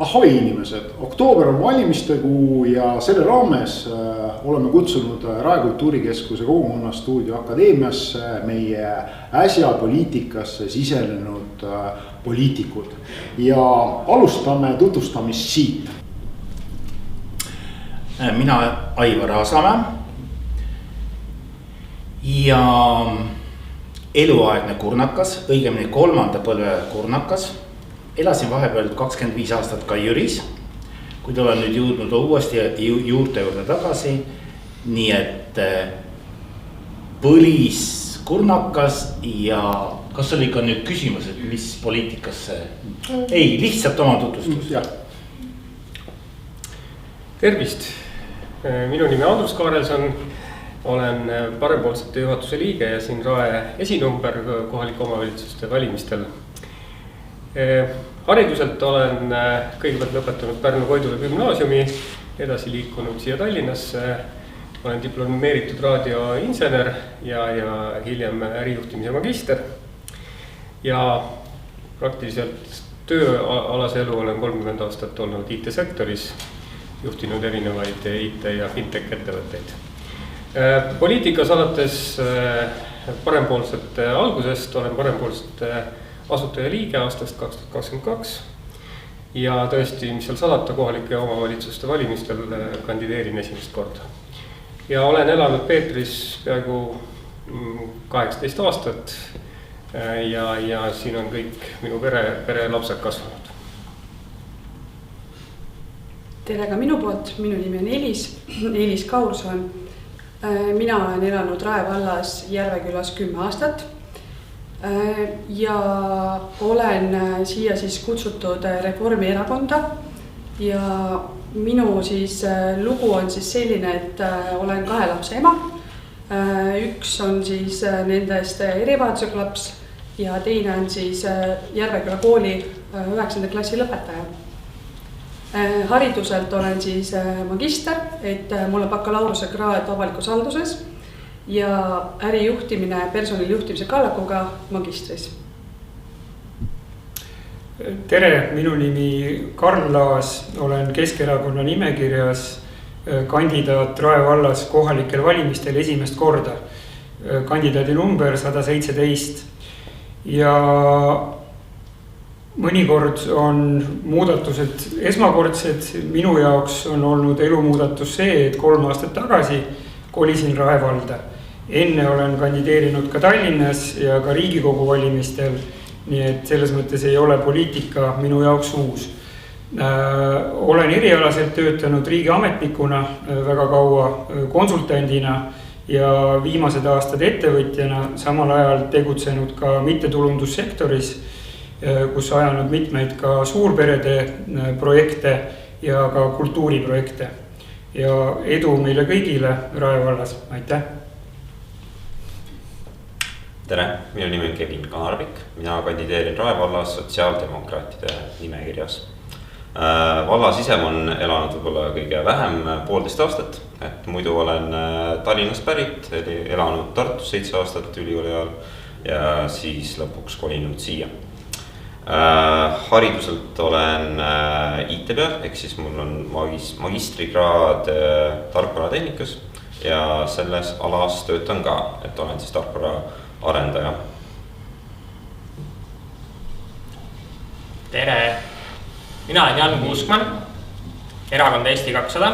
Ahoi inimesed, oktoober on valimiste kuu ja selle raames oleme kutsunud Rae Kultuurikeskuse kogukonna Stuudio Akadeemiasse meie äsja poliitikasse sisenenud poliitikud. Ja alustame tutvustamist siit. Mina Aivar Aasamäe ja eluaegne kurnakas, õigemini kolmanda põlve kurnakas. Elasin vahepeal 25 aastat ka Jüris, kuid olen nüüd jõudnud uuesti juurte juurde tagasi. Nii et põlis kurnakas ja kas oli ka nüüd küsimus, et mis poliitikasse? Ei, lihtsalt oma tutvustus. Tervist, minu nimi Andrus Kaarelson, olen parempoolsete juhatuse liige ja siin Rae esinumber kohalike omavalitsuste valimistel. Hariduselt olen kõigepealt lõpetanud Pärnu Koidula gümnaasiumi, edasi liikunud siia Tallinnasse. Olen diplomeeritud raadioinsener ja hiljem ärijuhtimise magister. Ja praktiliselt tööalase elu olen 30 aastat olnud IT-sektoris, juhtinud erinevaid IT ja fintech ettevõtteid. Poliitikas alates parempoolsete algusest olen parempoolsete asutaja liige aastast 2022 ja tõesti, mis seal salata, kohalike omavalitsuste valimistel kandideerin esimest korda. Ja olen elanud Peetris peaaegu 18 aastat ja siin on kõik minu pere lapsed kasvanud. Tere ka minu poolt, minu nimi on Elis Kaurson. Mina olen elanud Rae vallas Järvekülas 10 aastat. Ja olen siia siis kutsutud Reformierakonda ja minu siis lugu on siis selline, et olen 2 lapse ema. Üks on siis nendest erivajadusega laps ja teine on siis Järveküla kooli 9. klassi lõpetaja. Hariduselt olen siis magister, et mul on bakalaureuse kraad avalikus halduses ja ärijuhtimine personalijuhtimise kallakuga magistris. Tere, minu nimi Karl Laas, olen Keskerakonna nimekirjas kandidaat Rae vallas kohalikel valimistel esimest korda. Kandidaadi number 117 ja mõnikord on muudatused esmakordsed. Minu jaoks on olnud elumuudatus see, et 3 aastat tagasi kolisin Rae valda. Enne olen kandideerinud ka Tallinnas ja ka Riigikogu valimistel, nii et selles mõttes ei ole poliitika minu jaoks uus. Olen erialaselt töötanud riigiametnikuna väga kaua konsultandina ja viimased aastad ettevõtjana, samal ajal tegutsenud ka mittetulundussektoris, kus ajanud mitmeid ka suurperede projekte ja ka kultuuriprojekte. Ja edu meile kõigile Rae vallas. Aitäh! Tere, minu nimi on Kevin Kanarbik. Mina kandideerin Rae vallas sotsiaaldemokraatide nimekirjas. Vallas ise on elanud võib-olla kõige vähem 1,5 aastat. Et muidu olen Tallinnast pärit, elanud Tartus 7 aastat ülikooli ajal ja siis lõpuks kolinud siia. Hariduselt olen IT peal, ehk siis mul on magistrikraad tarkvaratehnikas ja selles alas töötan ka, et olen siis tarkvara arendaja. Tere, mina olen Jan Kuuskmann, erakond Eesti 200.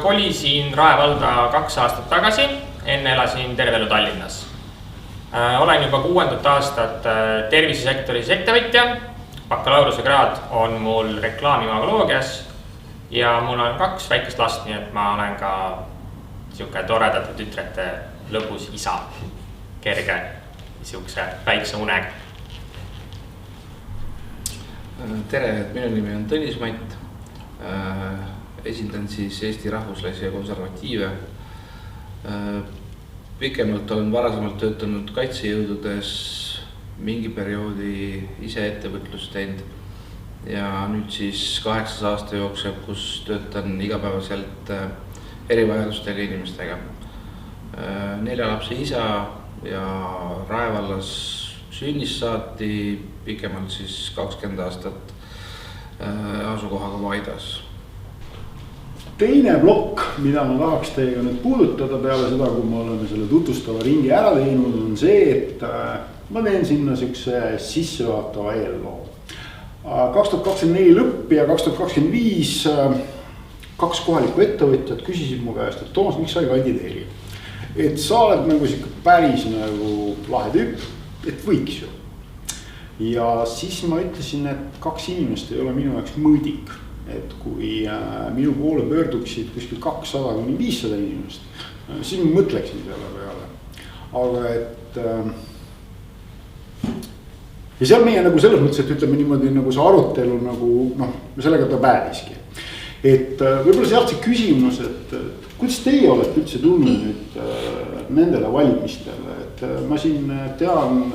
Kolisin Rae valda 2 aastat tagasi, enne elasin terve elu Tallinnas. Olen juba 6. aastat tervisesektoris ettevõtja. Bakalaureuse kraad on mul reklaamimagoloogias ja mul on 2 väikest last, nii et ma olen ka siuke toredate tütrete lõbus isa, kerge siukse väikse unega. Tere, minu nimi on Tõnis Matt. Esindan siis Eesti rahvuslasi ja konservatiive. Pikemalt olen varasemalt töötanud kaitsejõududes, mingi perioodi ise ettevõtlust teinud ja nüüd siis 8 aasta jookseb, kus töötan igapäevaselt erivajadustega inimestega. 4 lapse isa ja Rae vallas sünnist saati pikemalt siis 20 aastat asukohaga Vaidas. Teine plokk, mida ma tahaks teiega nüüd puudutada peale seda, kui me oleme selle tutvustava ringi ära teinud, on see, et ma teen sinna siukse sissejuhatava eelloo. 2024 lõpp ja 2025 kaks kohalikku ettevõtjat küsisid mu käest, et Toomas, miks sa ei kandideeri? Et sa oled nagu siuke päris nagu lahe tüüp, et võiks ju. Ja siis ma ütlesin, et kaks inimest ei ole minu jaoks mõõdik. Et kui minu poole pöörduksid kuskil 200–500 inimest, siis ma mõtleksin selle peale. Aga et ja seal meie nagu selles mõttes, et ütleme niimoodi nagu see arutelu nagu sellega ta päädiski. Et võib-olla sealt see küsimus, et kuidas teie olete üldse tulnud nüüd nendele valimistele, et ma siin tean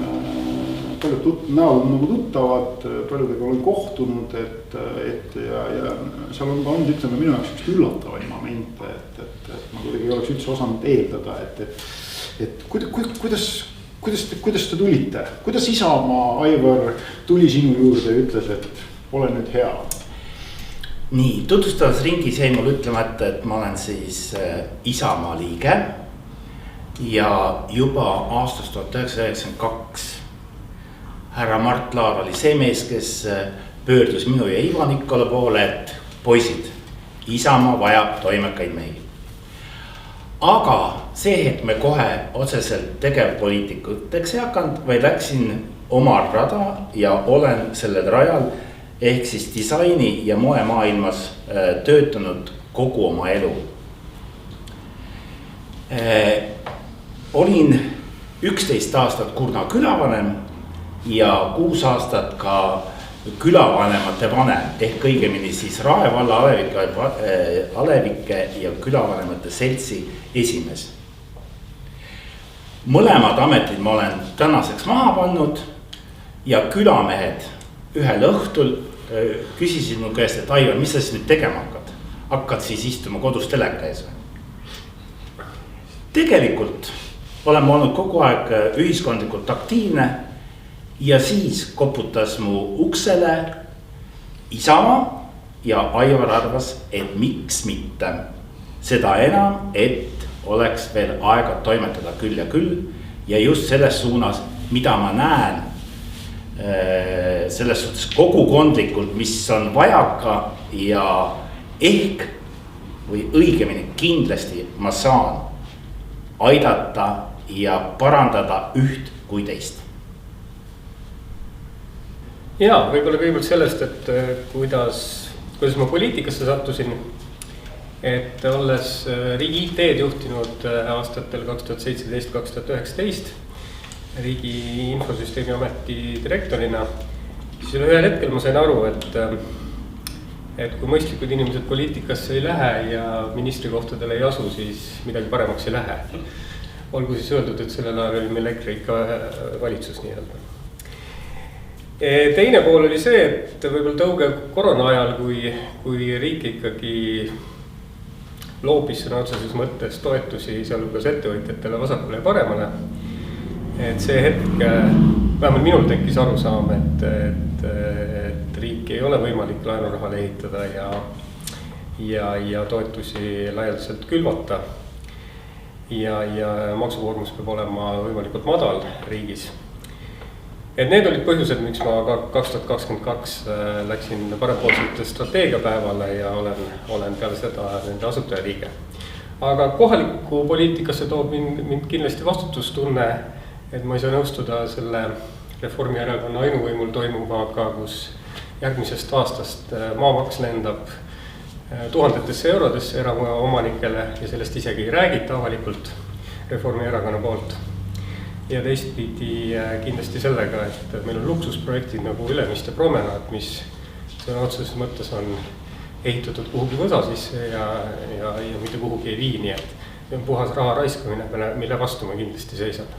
paljud näod on nagu tuttavad, paljudega olen kohtunud, et ja seal on ka olnud, ütleme minu jaoks üks üllatavaid momente, et ma kuidagi ei oleks üldse osanud eeldada, et kuidas te tulite, kuidas Isamaa Aivar tuli sinu juurde ja ütles, et ole nüüd hea? Nii, tutvustavas ringis jäi mul ütlemata, et ma olen siis Isamaa liige ja juba aastast 1992 härra Mart Laar oli see mees, kes pöördus minu ja Ivo Nikola poole, et poisid, Isamaa vajab toimekaid mehi. Aga see hetk me kohe otseselt tegevpoliitikuteks ei hakanud, vaid läksin oma rada ja olen sellel rajal ehk siis disaini ja moemaailmas töötanud kogu oma elu. Olin 11 aastat Kurna külavanem ja 6 aastat ka külavanemate vanem ehk õigemini siis Rae valla Alevike ja külavanemate seltsi esimees. Mõlemad ametid ma olen tänaseks maha pannud ja külamehed ühel õhtul küsisid mu käest, et Aivar, mis sa siis nüüd tegema hakkad? Hakkad siis istuma kodus teleka ees või? Tegelikult olen ma olnud kogu aeg ühiskondlikult aktiivne ja siis koputas mu uksele Isamaa ja Aivar arvas, et miks mitte. Seda enam, et oleks veel aega toimetada küll ja küll ja just selles suunas, mida ma näen selles suhtes kogukondlikult, mis on vajaka ja ehk või õigemini kindlasti ma saan aidata ja parandada üht kui teist. Ja võib-olla kõigepealt sellest, et kuidas ma poliitikasse sattusin, et olles riigi IT-d juhtinud aastatel 2017-2019 riigi infosüsteemi ameti direktorina, siis ühel hetkel ma sain aru, et kui mõistlikud inimesed poliitikasse ei lähe ja ministrikohtadele ei asu, siis midagi paremaks ei lähe. Olgu siis öeldud, et sellel ajal oli meil EKREIKA valitsus nii-öelda. Teine pool oli see, et võib-olla tõuge korona ajal, kui riik ikkagi loobis sõna otseses mõttes toetusi sealhulgas ettevõtjatele vasakule ja paremale. Et see hetk, vähemalt minul tekkis arusaam, et riik ei ole võimalik laenurahale ehitada ja toetusi laialdaselt külvata. Ja maksukoormus peab olema võimalikult madal riigis. Et need olid põhjused, miks ma 2022 läksin parempoolsete strateegiapäevale ja olen peale seda nende asutajaliige. Aga kohalikku poliitikasse toob mind kindlasti vastutustunne, et ma ei saa nõustuda selle Reformierakonna ainuvõimul toimuvaga, kus järgmisest aastast maamaks lendab tuhandetesse eurodesse eraomanikele ja sellest isegi ei räägita avalikult Reformierakonna poolt. Ja teistpidi kindlasti sellega, et meil on luksusprojektid nagu Ülemiste promenaad, mis sõna otseses mõttes on ehitatud kuhugi võsa sisse ja mitte kuhugi ei vii, nii et see on puhas raha raiskamine, mille vastu ma kindlasti seisan.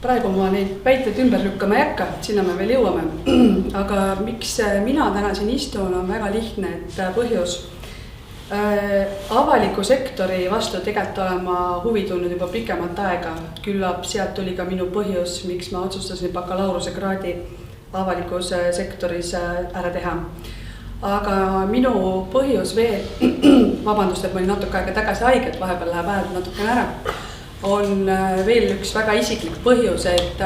Praegu ma neid väiteid ümber lükkama ei hakka, sinna me veel jõuame. Aga miks mina täna siin istun, on väga lihtne, et põhjus. Avaliku sektori vastu tegelikult olen ma huvi tundnud juba pikemat aega. Küllap sealt tuli ka minu põhjus, miks ma otsustasin bakalaureuse kraadi avalikus sektoris ära teha. Aga minu põhjus veel, vabandust, et ma olin natuke aega tagasi haige, et vahepeal läheb hääl natukene ära, on veel üks väga isiklik põhjus, et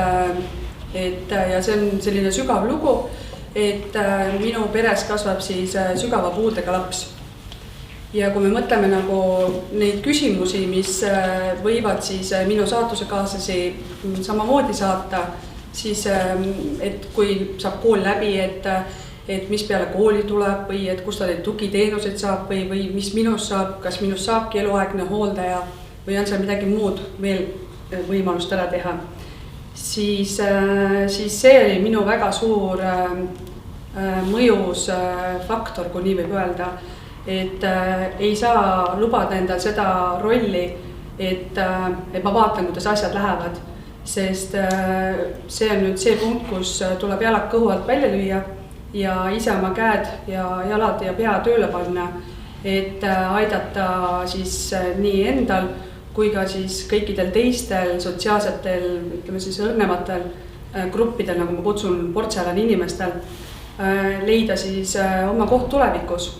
ja see on selline sügav lugu, et minu peres kasvab siis sügava puudega laps. Ja kui me mõtleme nagu neid küsimusi, mis võivad siis minu saatusekaaslasi samamoodi saata, siis et kui saab kool läbi, et mis peale kooli tuleb või et kus ta neid tugiteenuseid saab või mis minust saab, kas minust saabki eluaegne hooldaja või on seal midagi muud veel võimalust ära teha. Siis see oli minu väga suur mõjus faktor, kui nii võib öelda, et ei saa lubada endal seda rolli, et ma vaatan, kuidas asjad lähevad, sest see on nüüd see punkt, kus tuleb jalad kõhu alt välja lüüa ja ise oma käed ja jalad ja pea tööle panna, et aidata siis nii endal kui ka siis kõikidel teistel sotsiaalsetel, ütleme siis õrnematel gruppidel, nagu ma kutsun portselani inimestel, leida siis oma koht tulevikus.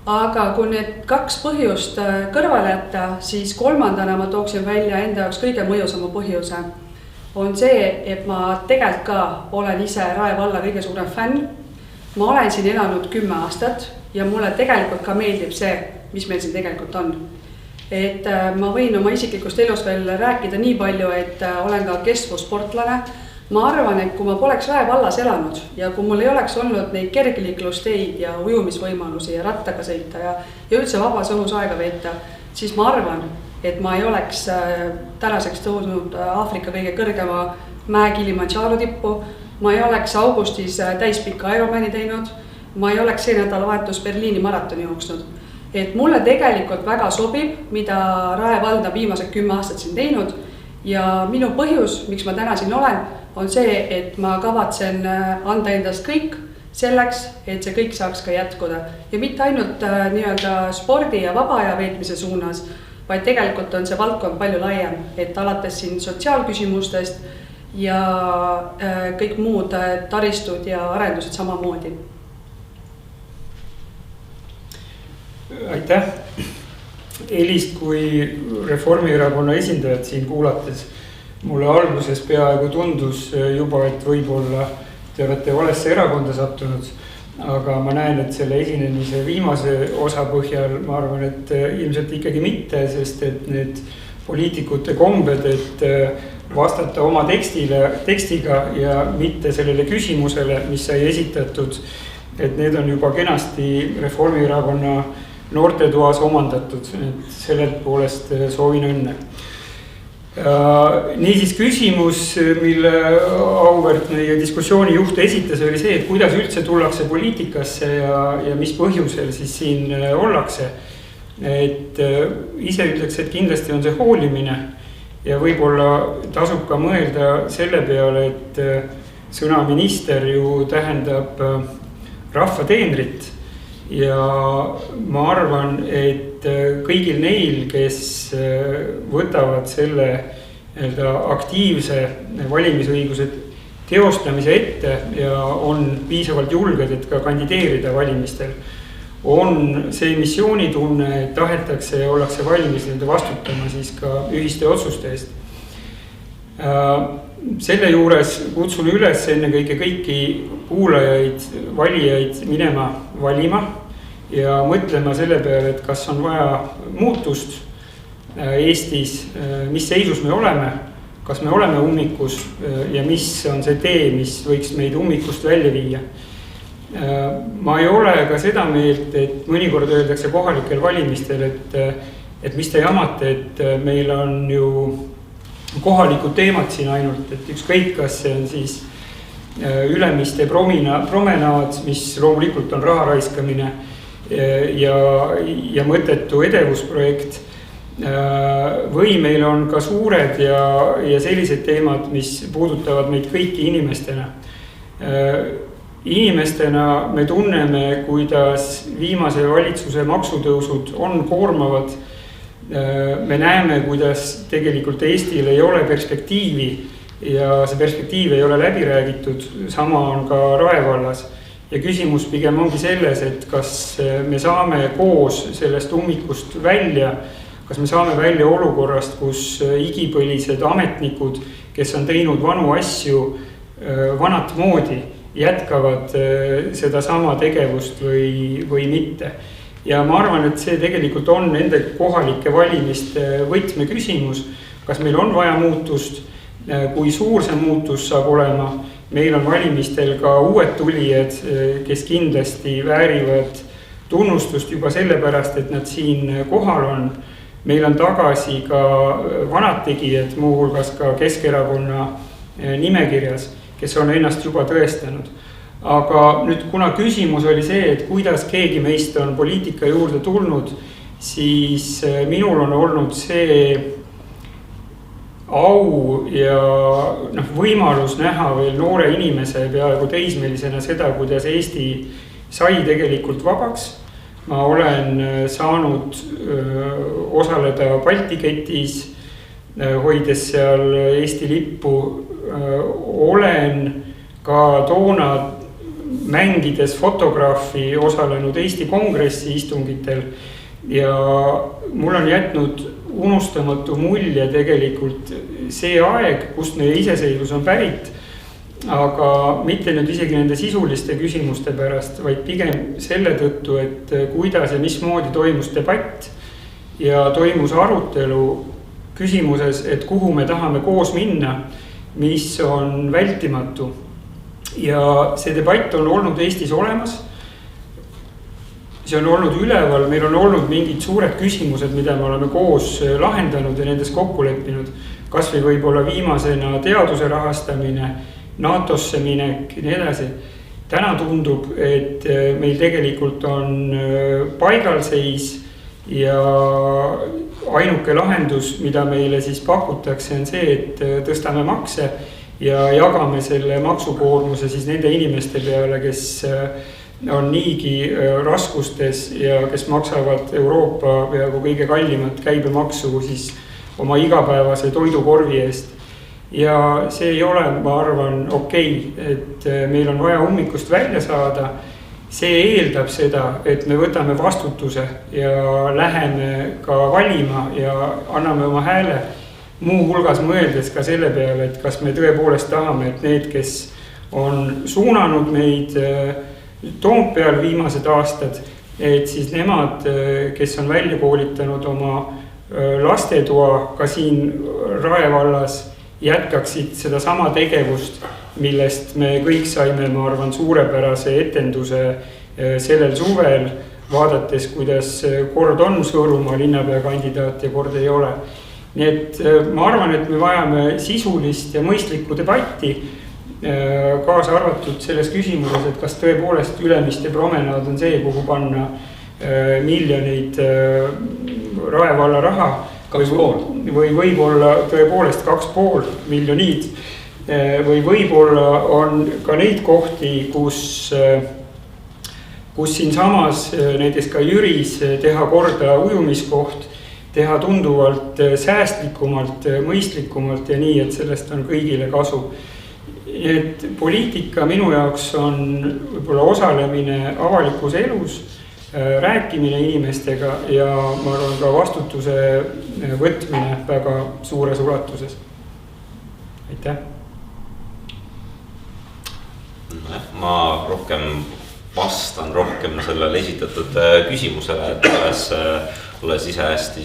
Aga kui need kaks põhjust kõrvale jätta, siis kolmandana ma tooksin välja enda jaoks kõige mõjusama põhjuse. On see, et ma tegelikult ka olen ise Rae valla kõige suurem fänn. Ma olen siin elanud 10 aastat ja mulle tegelikult ka meeldib see, mis meil siin tegelikult on. Et ma võin oma isiklikust elust veel rääkida nii palju, et olen ka kestvussportlane. Ma arvan, et kui ma poleks Rae vallas elanud ja kui mul ei oleks olnud neid kergliiklusteid ja ujumisvõimalusi ja rattaga sõita ja üldse vabas õhus aega veeta, siis ma arvan, et ma ei oleks tänaseks tõusnud Aafrika kõige kõrgema mäe Kilimanjaro tippu, ma ei oleks augustis täispika Ironmani teinud, ma ei oleks see nädalavahetus Berliini maratoni jooksnud. Et mulle tegelikult väga sobib, mida Rae vald on viimased 10 aastat siin teinud ja minu põhjus, miks ma täna siin olen, on see, et ma kavatsen anda endast kõik selleks, et see kõik saaks ka jätkuda. Ja mitte ainult nii-öelda spordi ja vaba aja veetmise suunas, vaid tegelikult on see valdkond palju laiem, et alates siin sotsiaalküsimustest ja kõik muud taristud ja arendused samamoodi. Aitäh! Elist kui Reformierakonna esindajat siin kuulates mulle alguses peaaegu tundus juba, et võib-olla te olete valesse erakonda sattunud, aga ma näen, et selle esinemise viimase osa põhjal ma arvan, et ilmselt ikkagi mitte, sest et need poliitikute kombed, et vastata oma tekstiga ja mitte sellele küsimusele, mis sai esitatud, et need on juba kenasti Reformierakonna noortetoas omandatud, et sellelt poolest soovin õnne. Niisiis küsimus, mille auväärt meie diskussiooni juht esitas, oli see, et kuidas üldse tullakse poliitikasse ja mis põhjusel siis siin ollakse. Et ise ütleks, et kindlasti on see hoolimine ja võib-olla tasub ka mõelda selle peale, et sõna minister ju tähendab rahva teenrit. Ja ma arvan, et kõigil neil, kes võtavad selle aktiivse valimisõiguse teostamise ette ja on piisavalt julged, et ka kandideerida valimistel, on see missioonitunne, et tahetakse ja ollakse valmis nende vastutama siis ka ühiste otsuste eest. Selle juures kutsun üles ennekõike kõiki kuulajaid, valijaid minema valima ja mõtlema selle peale, et kas on vaja muutust Eestis, mis seisus me oleme, kas me oleme ummikus ja mis on see tee, mis võiks meid ummikust välja viia. Ma ei ole ka seda meelt, et mõnikord öeldakse kohalikel valimistel, et mis te jamate, et meil on ju kohalikud teemad siin ainult, et ükskõik, kas see on siis Ülemiste promenaad, mis loomulikult on raha raiskamine ja mõttetu edevusprojekt, või meil on ka suured ja sellised teemad, mis puudutavad meid kõiki inimestena. Inimestena me tunneme, kuidas viimase valitsuse maksutõusud on koormavad. Me näeme, kuidas tegelikult Eestil ei ole perspektiivi ja see perspektiiv ei ole läbi räägitud, sama on ka Rae vallas. Ja küsimus pigem ongi selles, et kas me saame koos sellest ummikust välja, kas me saame välja olukorrast, kus igipõlised ametnikud, kes on teinud vanu asju vanat moodi, jätkavad seda sama tegevust või mitte. Ja ma arvan, et see tegelikult on nende kohalike valimiste võtmeküsimus, kas meil on vaja muutust, kui suur see muutus saab olema. Meil on valimistel ka uued tulijad, kes kindlasti väärivad tunnustust juba sellepärast, et nad siin kohal on. Meil on tagasi ka vanad tegijad, muuhulgas ka Keskerakonna nimekirjas, kes on ennast juba tõestanud. Aga nüüd, kuna küsimus oli see, et kuidas keegi meist on poliitika juurde tulnud, siis minul on olnud see au ja võimalus näha veel noore inimese peaaegu teismelisena seda, kuidas Eesti sai tegelikult vabaks. Ma olen saanud osaleda Balti ketis, hoides seal Eesti lippu. Olen ka toona mängides fotograafi osalenud Eesti kongressi istungitel ja mul on jätnud unustamatu mulje tegelikult see aeg, kust meie iseseisvus on pärit, aga mitte nüüd isegi nende sisuliste küsimuste pärast, vaid pigem selle tõttu, et kuidas ja mismoodi toimus debatt ja toimus arutelu küsimuses, et kuhu me tahame koos minna, mis on vältimatu. Ja see debatt on olnud Eestis olemas. See on olnud üleval, meil on olnud mingid suured küsimused, mida me oleme koos lahendanud ja nendes kokku leppinud. Kas või võib-olla viimasena teaduse rahastamine, NATO-sse minek ja nii edasi. Täna tundub, et meil tegelikult on paigalseis ja ainuke lahendus, mida meile siis pakutakse, on see, et tõstame makse ja jagame selle maksukoormuse siis nende inimeste peale, kes on niigi raskustes ja kes maksavad Euroopa peaaegu kõige kallimat käibemaksu siis oma igapäevase toidukorvi eest. Ja see ei ole, ma arvan, okei, et meil on vaja ummikust välja saada. See eeldab seda, et me võtame vastutuse ja läheme ka valima ja anname oma hääle. Muu hulgas mõeldes ka selle peale, et kas me tõepoolest tahame, et need, kes on suunanud meid Toompeal viimased aastad, et siis nemad, kes on välja koolitanud oma lastetoa ka siin Rae vallas, jätkaksid seda sama tegevust, millest me kõik saime, ma arvan, suurepärase etenduse sellel suvel, vaadates, kuidas kord on Sõõrumaa linnapea kandidaat ja kord ei ole. Nii et ma arvan, et me vajame sisulist ja mõistlikku debatti, kaasa arvatud selles küsimuses, et kas tõepoolest Ülemiste promenaad on see, kuhu panna miljoneid Rae valla raha. Või võib-olla tõepoolest 2,5 miljonid. Või võib-olla on ka neid kohti, kus siin samas näiteks ka Jüris teha korda ujumiskoht, teha tunduvalt säästlikumalt, mõistlikumalt ja nii, et sellest on kõigile kasu. Et poliitika minu jaoks on võib-olla osalemine avalikus elus, rääkimine inimestega ja ma arvan ka vastutuse võtmine väga suures ulatuses. Aitäh! Ma vastan rohkem sellele esitatud küsimusele, et olles ise hästi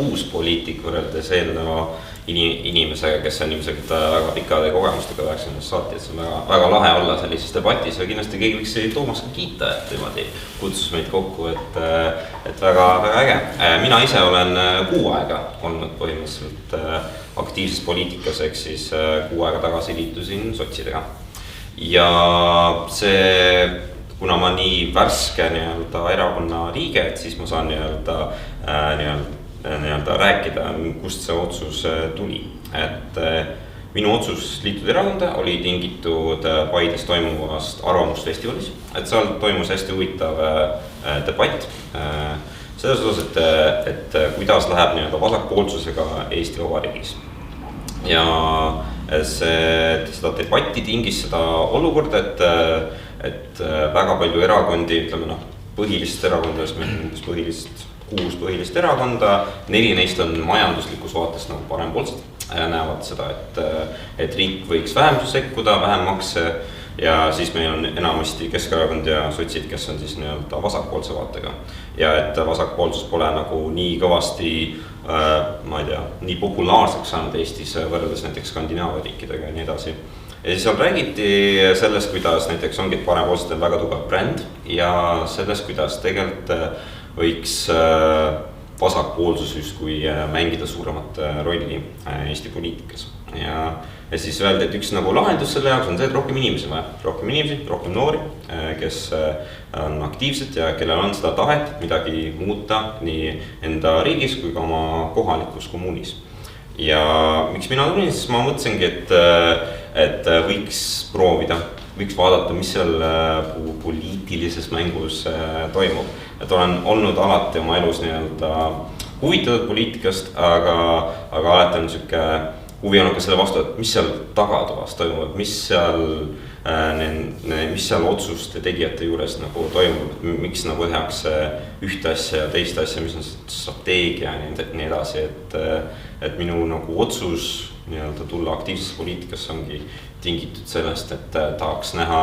uus poliitik võrreldes eelneva inimesega, kes on ilmselt väga pikade kogemustega 90 saati, et see on väga lahe olla sellises debatis ja kindlasti keegi võiks Toomas ka kiita, et niimoodi kutsus meid kokku, et väga äge. Mina ise olen 6 aega olnud põhimõtteliselt aktiivses poliitikas, ehk siis 6 aega tagasi liitusin sotsidega. Ja see, kuna ma nii värske erakonna liige, et siis ma saan rääkida, kust see otsus tuli. Et minu otsus liituda erakonda oli tingitud Paides toimuvast Arvamusfestivalis, et seal toimus hästi huvitav debatt selles osas, et kuidas läheb vasakpoolsusega Eesti Vabariigis. Ja seda debatti tingis seda olukorda, et väga palju erakondi, ütleme põhilist erakondadest, põhilist 6 põhilist erakonda, 4 neist on majanduslikus vaates parempoolsed, näevad seda, et riik võiks vähem sekkuda, vähem makse ja siis meil on enamasti Keskerakond ja sotsid, kes on siis nii-öelda vasakpoolse vaatega. Ja et vasakpoolsus pole nii kõvasti, ma ei tea, nii populaarseks saanud Eestis võrreldes näiteks Skandinaavia riikidega ja nii edasi. Ja siis seal räägiti sellest, kuidas näiteks ongi parempoolsetel väga tugev bränd ja sellest, kuidas tegelikult võiks vasakpoolsus justkui mängida suuremat rolli Eesti poliitikas. Ja siis öeldi, et üks lahendus selle jaoks on see, et rohkem inimesi vaja. Rohkem inimesi, rohkem noori, kes on aktiivsed ja kellel on seda tahet midagi muuta nii enda riigis kui ka oma kohalikus kommuunis. Ja miks mina tulin, siis ma mõtlesingi, et võiks proovida, võiks vaadata, mis seal poliitilises mängus toimub. Et olen olnud alati oma elus huvitatud poliitikast, aga alati on niisugune huvi on ka selle vastu, et mis seal tagatoas toimub, mis seal otsuste tegijate juures toimub, miks tehakse ühte asja ja teist asja, mis on strateegia ja nii edasi, et minu otsus tulla aktiivsesse poliitikasse ongi tingitud sellest, et tahaks näha,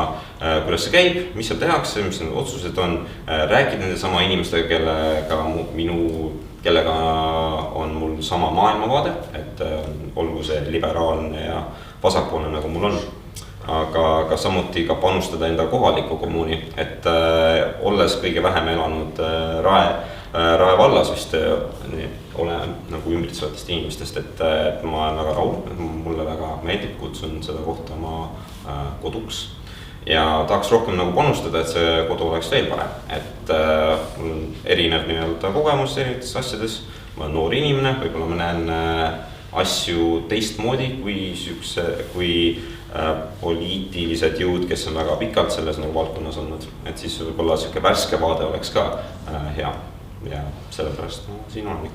kuidas see käib, mis seal tehakse, mis need otsused on, rääkida nende sama inimestega, kellega on mul sama maailmavaade, et olgu see liberaalne ja vasakpoolne nagu mul on, aga samuti ka panustada enda kohalikku kommuuni, et olles kõige vähem elanud Rae vallas vist olen ümbritsevatest inimestest, et ma olen väga rahul, mulle väga meeldib, kutsun seda kohta oma koduks ja tahaks rohkem panustada, et see kodu oleks veel parem, et mul on erinev kogemus erinevates asjades, ma olen noor inimene, võib-olla ma näen asju teistmoodi kui poliitilised jõud, kes on väga pikalt selles valdkonnas olnud, et siis võib-olla selline värske vaade oleks ka hea ja sellepärast siin olen.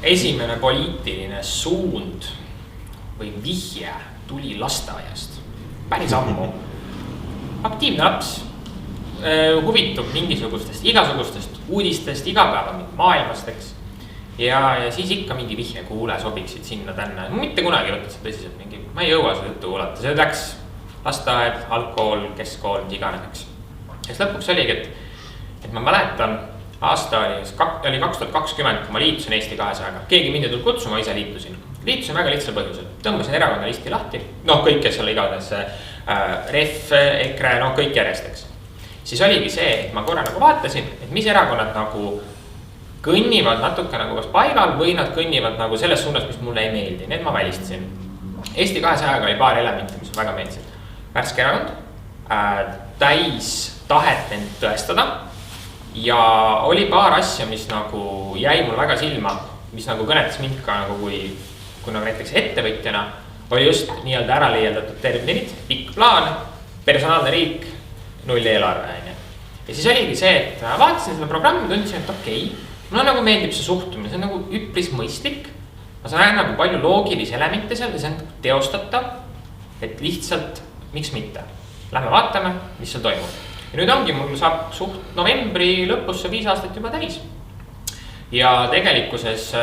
Esimene poliitiline suund või vihje tuli lasteaiast, päris ammu. Aktiivne laps huvitub igasugustest uudistest, igapäeva maailmast, eks. Ja siis ikka mingi vihje kuule, sobiksid sinna tänna. Mitte kunagi võtad seda tõsiselt, ma ei jõua seda juttu kuulata. See läks lasteaed, algkool, keskkool, mis iganes, eks. Ja siis lõpuks oligi, et ma mäletan, aasta oli 2020, kui ma liitusin Eesti 200-ga. Keegi mind ei tulnud kutsuma, ise liitusin. Liitusin väga lihtsal põhjusel. Tõmbasin erakonna listi lahti. Kõik, kes oli igatahes REF, EKRE, kõik järjesteks. Siis oligi see, et ma korra vaatasin, et mis erakonnad kõnnivad natuke kas paigal või nad kõnnivad selles suunas, mis mulle ei meeldi. Need ma välistasin. Eesti 200-ga oli paar elementi, mis väga meeldisid. Värske erakond, täis tahet end tõestada. Ja oli paar asja, mis jäi mul väga silma, mis kõnetas mind ka kui näiteks ettevõtjana, oli just nii-öelda ära liialdatud terminid, pikk plaan, personaalne riik, 0 eelarve. Ja siis oligi see, et vaatasin seda programmi, tundsin, et okei, mulle meeldib see suhtumine, see on üpris mõistlik. Ma saan palju loogilisi elemente seal ja see on teostatav, et lihtsalt, miks mitte. Lähme vaatame, mis seal toimub. Ja nüüd ongi, mul saab novembri lõpus 5 aastat juba täis. Ja tegelikkuses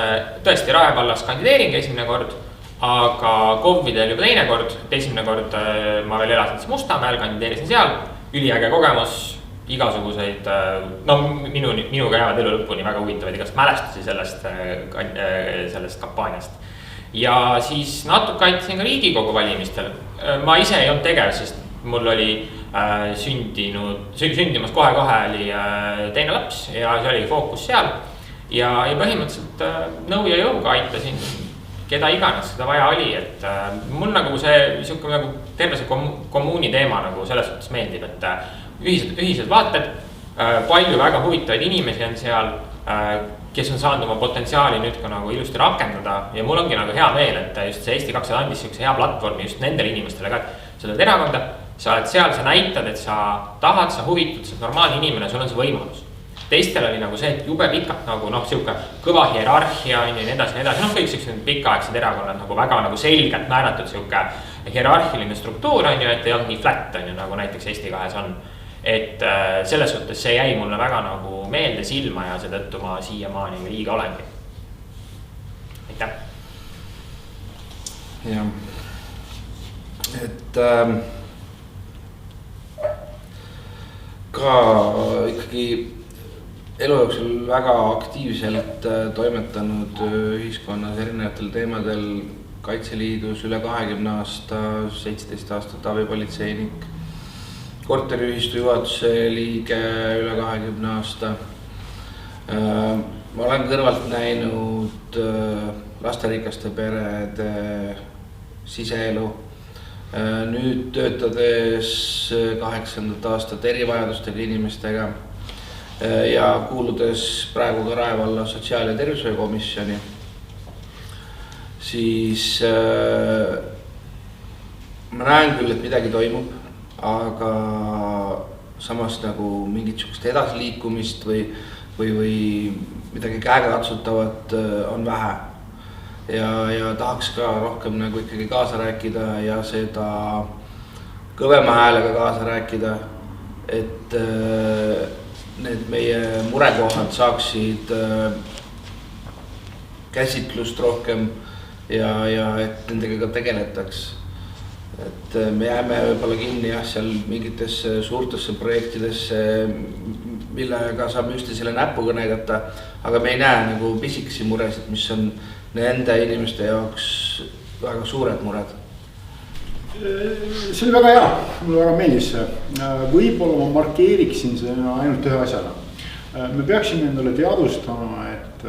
tõesti Rae vallas kandideeringi esimene kord, aga KOV-idel juba teine kord. Esimene kord ma veel elasin Mustamäel, kandideerisin seal, üliäge kogemus, igasuguseid, minuga jäävad elu lõpuni väga huvitavaid igast mälestusi sellest kampaaniast. Ja siis natuke aitasin ka Riigikogu valimistel. Ma ise ei olnud tegev, sest mul oli sündimas kohe oli teine laps ja see oli fookus seal. Ja põhimõtteliselt nõu ja jõuga aitasin keda iganes seda vaja oli, et mul see terve see kommuuni teema selles suhtes meeldib, et ühised vaated, palju väga huvitavaid inimesi on seal, kes on saanud oma potentsiaali nüüd ka ilusti rakendada ja mul ongi hea meel, et just see Eesti 200 andis sellise hea platvormi just nendele inimestele ka, et sa oled erakonda, sa oled seal, sa näitad, et sa tahad, sa huvitud, sa oled normaalne inimene, sul on see võimalus. teistel oli nagu see, et jube pikalt nagu sihuke kõva hierarhia on ju nii edasi, kõik siuksed pikaaegsed erakonnad nagu väga nagu selgelt määratud sihuke hierarhiline struktuur on ju, et ei olnud nii flat on ju, nagu näiteks Eesti 2 on. Et selles suhtes see jäi mulle väga nagu meelde silma ja seetõttu ma siiamaani liige olengi. Aitäh. Jah, et ka ikkagi elu jooksul väga aktiivselt toimetanud ühiskonnas erinevatel teemadel, Kaitseliidus üle 20 aasta, 17 aastat abipolitseinik, korteriühistu juhatuse liige üle 20 aasta. Ma olen kõrvalt näinud lasterikaste perede siseelu. Nüüd töötades 8. aastat erivajadustega inimestega ja kuuludes praegu ka Rae valla sotsiaal- ja tervishoiukomisjoni, siis ma näen küll, et midagi toimub, aga samas nagu mingit sihukest edasiliikumist või midagi käegakatsutavat on vähe. Ja tahaks ka rohkem nagu ikkagi kaasa rääkida ja seda kõvema häälega kaasa rääkida, et need meie murekohad saaksid käsitlust rohkem ja et nendega ka tegeletaks. Et me jääme võib-olla kinni seal mingitesse suurtesse projektidesse, millega saame üksteisele näpuga näidata, aga me ei näe nagu pisikesi muresid, mis on nende inimeste jaoks väga suured mured. See oli väga hea, mulle väga meeldis see. Võib-olla ma markeeriksin see ainult ühe asjana. Me peaksime endale teadvustama, et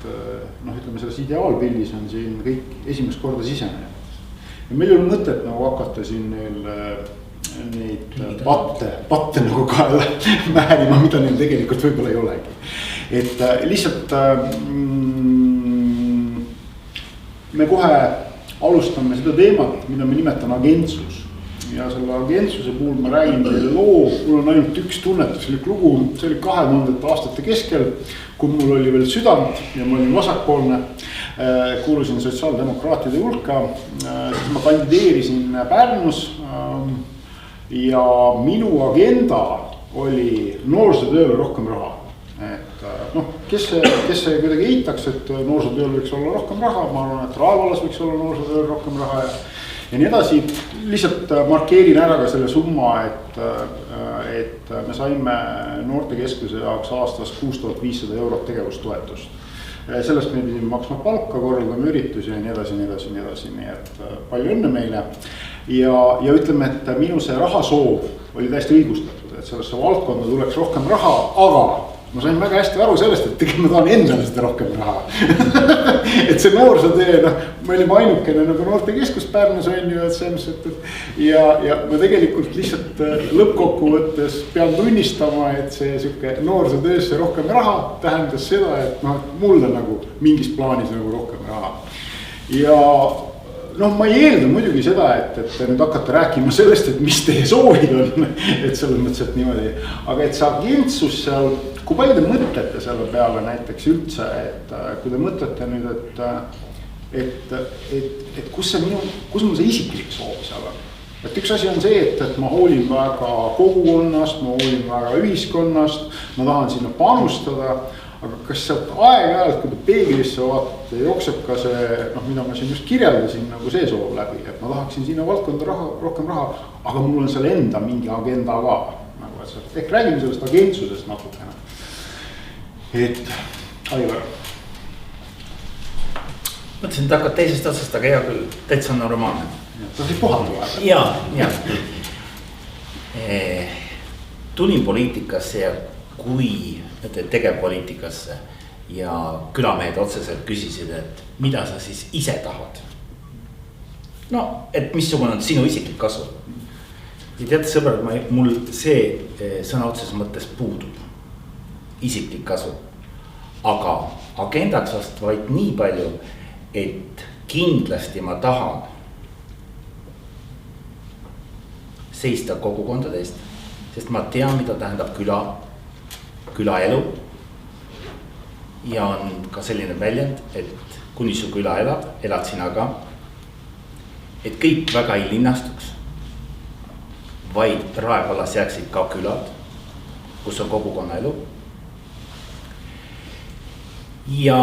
ütleme selles ideaalpildis on siin kõik esimest korda sisenenud. Ja meil ei ole mõtet nagu hakata siin neid patte nagu kaela määrima, mida neil tegelikult võib-olla ei olegi. Et lihtsalt me kohe alustame seda teemat, mida me nimetame agentsus. Ja selle agentsuse puhul ma räägin teile loo, mul on ainult üks tunnetuslik lugu, see oli 2000 aastate keskel, kui mul oli veel südant ja ma olin vasakpoolne, kuulusin sotsiaaldemokraatide hulka, siis ma kandideerisin Pärnus ja minu agenda oli noorsootööle rohkem raha. Et kes see kuidagi eitaks, et noorsootööl võiks olla rohkem raha, ma arvan, et Rae vallas võiks olla noorsootööl rohkem raha ja nii edasi. Lihtsalt markeerin ära ka selle summa, et me saime noortekeskuse jaoks aastas 6500 eurot tegevustoetust. Sellest me pidime maksma palka, korraldame üritusi ja nii edasi, nii et palju õnne meile. Ja ütleme, et minu see rahasoov oli täiesti õigustatud, et sellesse valdkonda tuleks rohkem raha, aga ma sain väga hästi aru sellest, et tegelikult ma tahan endale seda rohkem raha. Et see noorsootöö, me olime ainukene nagu noortekeskus Pärnus on ju, et selles mõttes, ja ma tegelikult lihtsalt lõppkokkuvõttes pean tunnistama, et see sihuke noorsootöösse rohkem raha tähendas seda, et mulle nagu mingis plaanis nagu rohkem raha. Ja ma ei eelda muidugi seda, et nüüd hakata rääkima sellest, et mis teie soovid on, et selles mõttes, et niimoodi, aga et see agentsus seal, kui palju te mõtlete selle peale näiteks üldse, et kui te mõtlete nüüd, et kus mul see isiklik soov seal on. Et üks asi on see, et ma hoolin väga kogukonnast, ma hoolin väga ühiskonnast, ma tahan sinna panustada, aga kas sealt aeg-ajalt, kui te peeglisse vaatate, jookseb ka see, mida ma siin just kirjeldasin, nagu see soov läbi, et ma tahaksin sinna valdkonda rohkem raha, aga mul on seal enda mingi agenda ka. Ehk räägime sellest agentsusest natukene. Et, Aivar. Mõtlesin, et hakkad teisest otsast, aga hea küll, täitsa normaalne. Ta siis puhata vaja. Ja. Tulin poliitikasse ja kui tegevpoliitikasse ja külamehed otseselt küsisid, et mida sa siis ise tahad. Et missugune on sinu isiklik kasu. Ja teate sõbrad, mul see sõna otseses mõttes puudub. Isiklik kasu. Aga agendaks vast vaid nii palju, et kindlasti ma tahan seista kogukondade eest, sest ma tean, mida tähendab külaelu. ja on ka selline väljend, et kuni su küla elab, elad sina ka. et kõik väga ei linnastuks, vaid Rae vallas jääksid ka külad, kus on kogukonnaelu. ja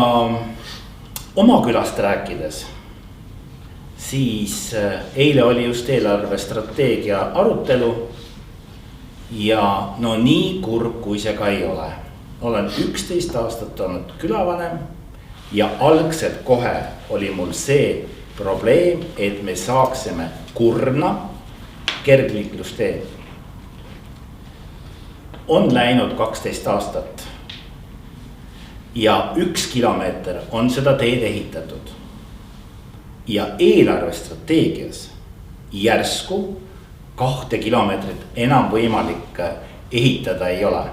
oma külast rääkides, siis eile oli just eelarvestrateegia arutelu. ja no nii kurb, kui see ka ei ole. olen 11 aastat olnud külavanem ja algselt kohe oli mul see probleem, et me saaksime Kurna kergliiklusteed. on läinud 12 aastat ja 1 kilomeeter on seda teed ehitatud. ja eelarvestrateegias järsku 2 kilomeetrit enam võimalik ehitada ei ole.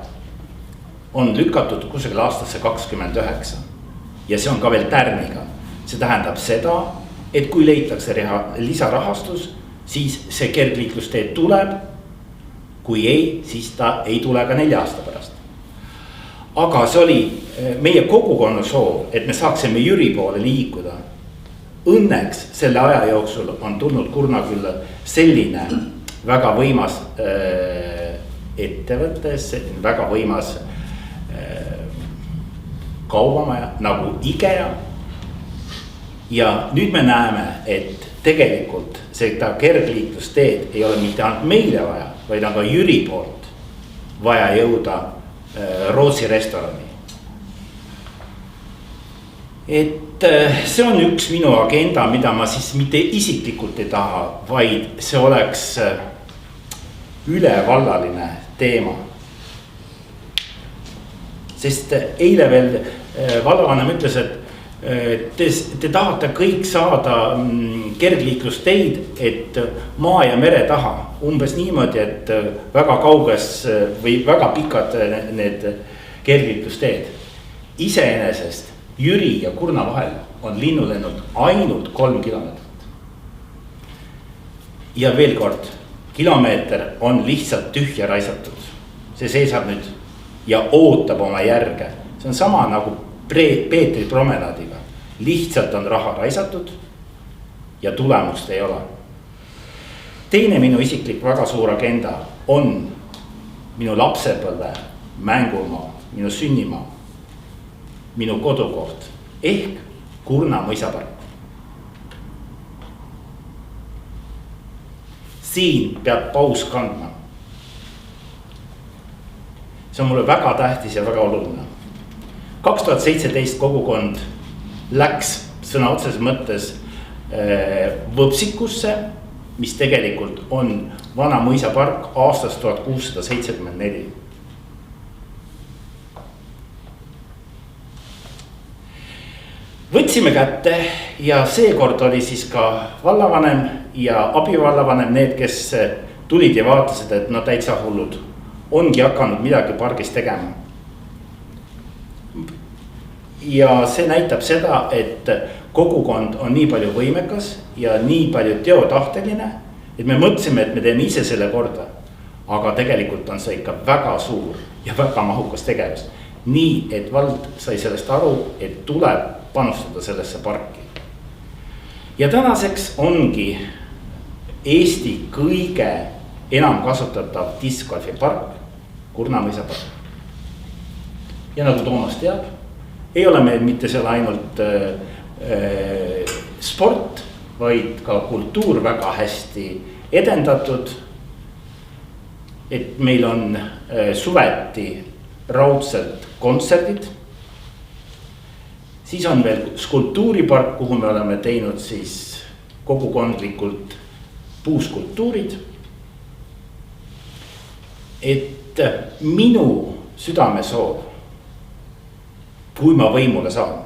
on lükatud kusagil aastasse 29 ja see on ka veel tärniga. see tähendab seda, et kui leitakse lisarahastus, siis see kergliiklustee tuleb. kui ei, siis ta ei tule ka 4 aasta pärast. aga see oli meie kogukonna soov, et me saaksime Jüri poole liikuda. Õnneks selle aja jooksul on tulnud Kurnakülla selline väga võimas ettevõttes, väga võimas kaubamaja nagu IKEA. ja nüüd me näeme, et tegelikult seda kergliiklusteed ei ole mitte ainult meile vaja, vaid on ka Jüri poolt vaja jõuda Rootsi restorani. et see on üks minu agenda, mida ma siis mitte isiklikult ei taha, vaid see oleks ülevallaline teema. sest eile veel vallavanem ütles, et te tahate kõik saada kergliiklusteid, et maa ja mere taha. umbes niimoodi, et väga kauges või väga pikad need kergliiklusteed. iseenesest Jüri ja Kurna vahel on linnulennud ainult 3 kilomeetrit. ja veel kord, kilomeeter on lihtsalt tühja raisatud. see seisab nüüd ja ootab oma järge. see on sama nagu Peetri promenaadiga. lihtsalt on raha raisatud ja tulemust ei ole. teine minu isiklik väga suur agenda on minu lapsepõlve mängumaa, minu sünnimaa, minu kodukoht ehk Kurna mõisapark. siin peab paus kandma. see on mulle väga tähtis ja väga oluline. 2017 kogukond läks sõna otseses mõttes Võpsikusse, mis tegelikult on vana mõisapark aastast 1674. võtsime kätte ja seekord oli siis ka vallavanem ja abivallavanem need, kes tulid ja vaatasid, et no täitsa hullud. ongi hakanud midagi pargis tegema. ja see näitab seda, et kogukond on nii palju võimekas ja nii palju teotahteline, et me mõtlesime, et me teeme ise selle korda. aga tegelikult on see ikka väga suur ja väga mahukas tegevus. nii, et vald sai sellest aru, et tuleb panustada sellesse parki. ja tänaseks ongi Eesti kõige enam kasutatav discgolfipark Kurna mõisapark. ja nagu Toomas teab, ei ole meil mitte seal ainult sport, vaid ka kultuur väga hästi edendatud. et meil on suveti raudselt kontserdid. siis on veel skulptuuripark, kuhu me oleme teinud siis kogukondlikult puuskulptuurid. et minu südamesoov, kui ma võimule saan,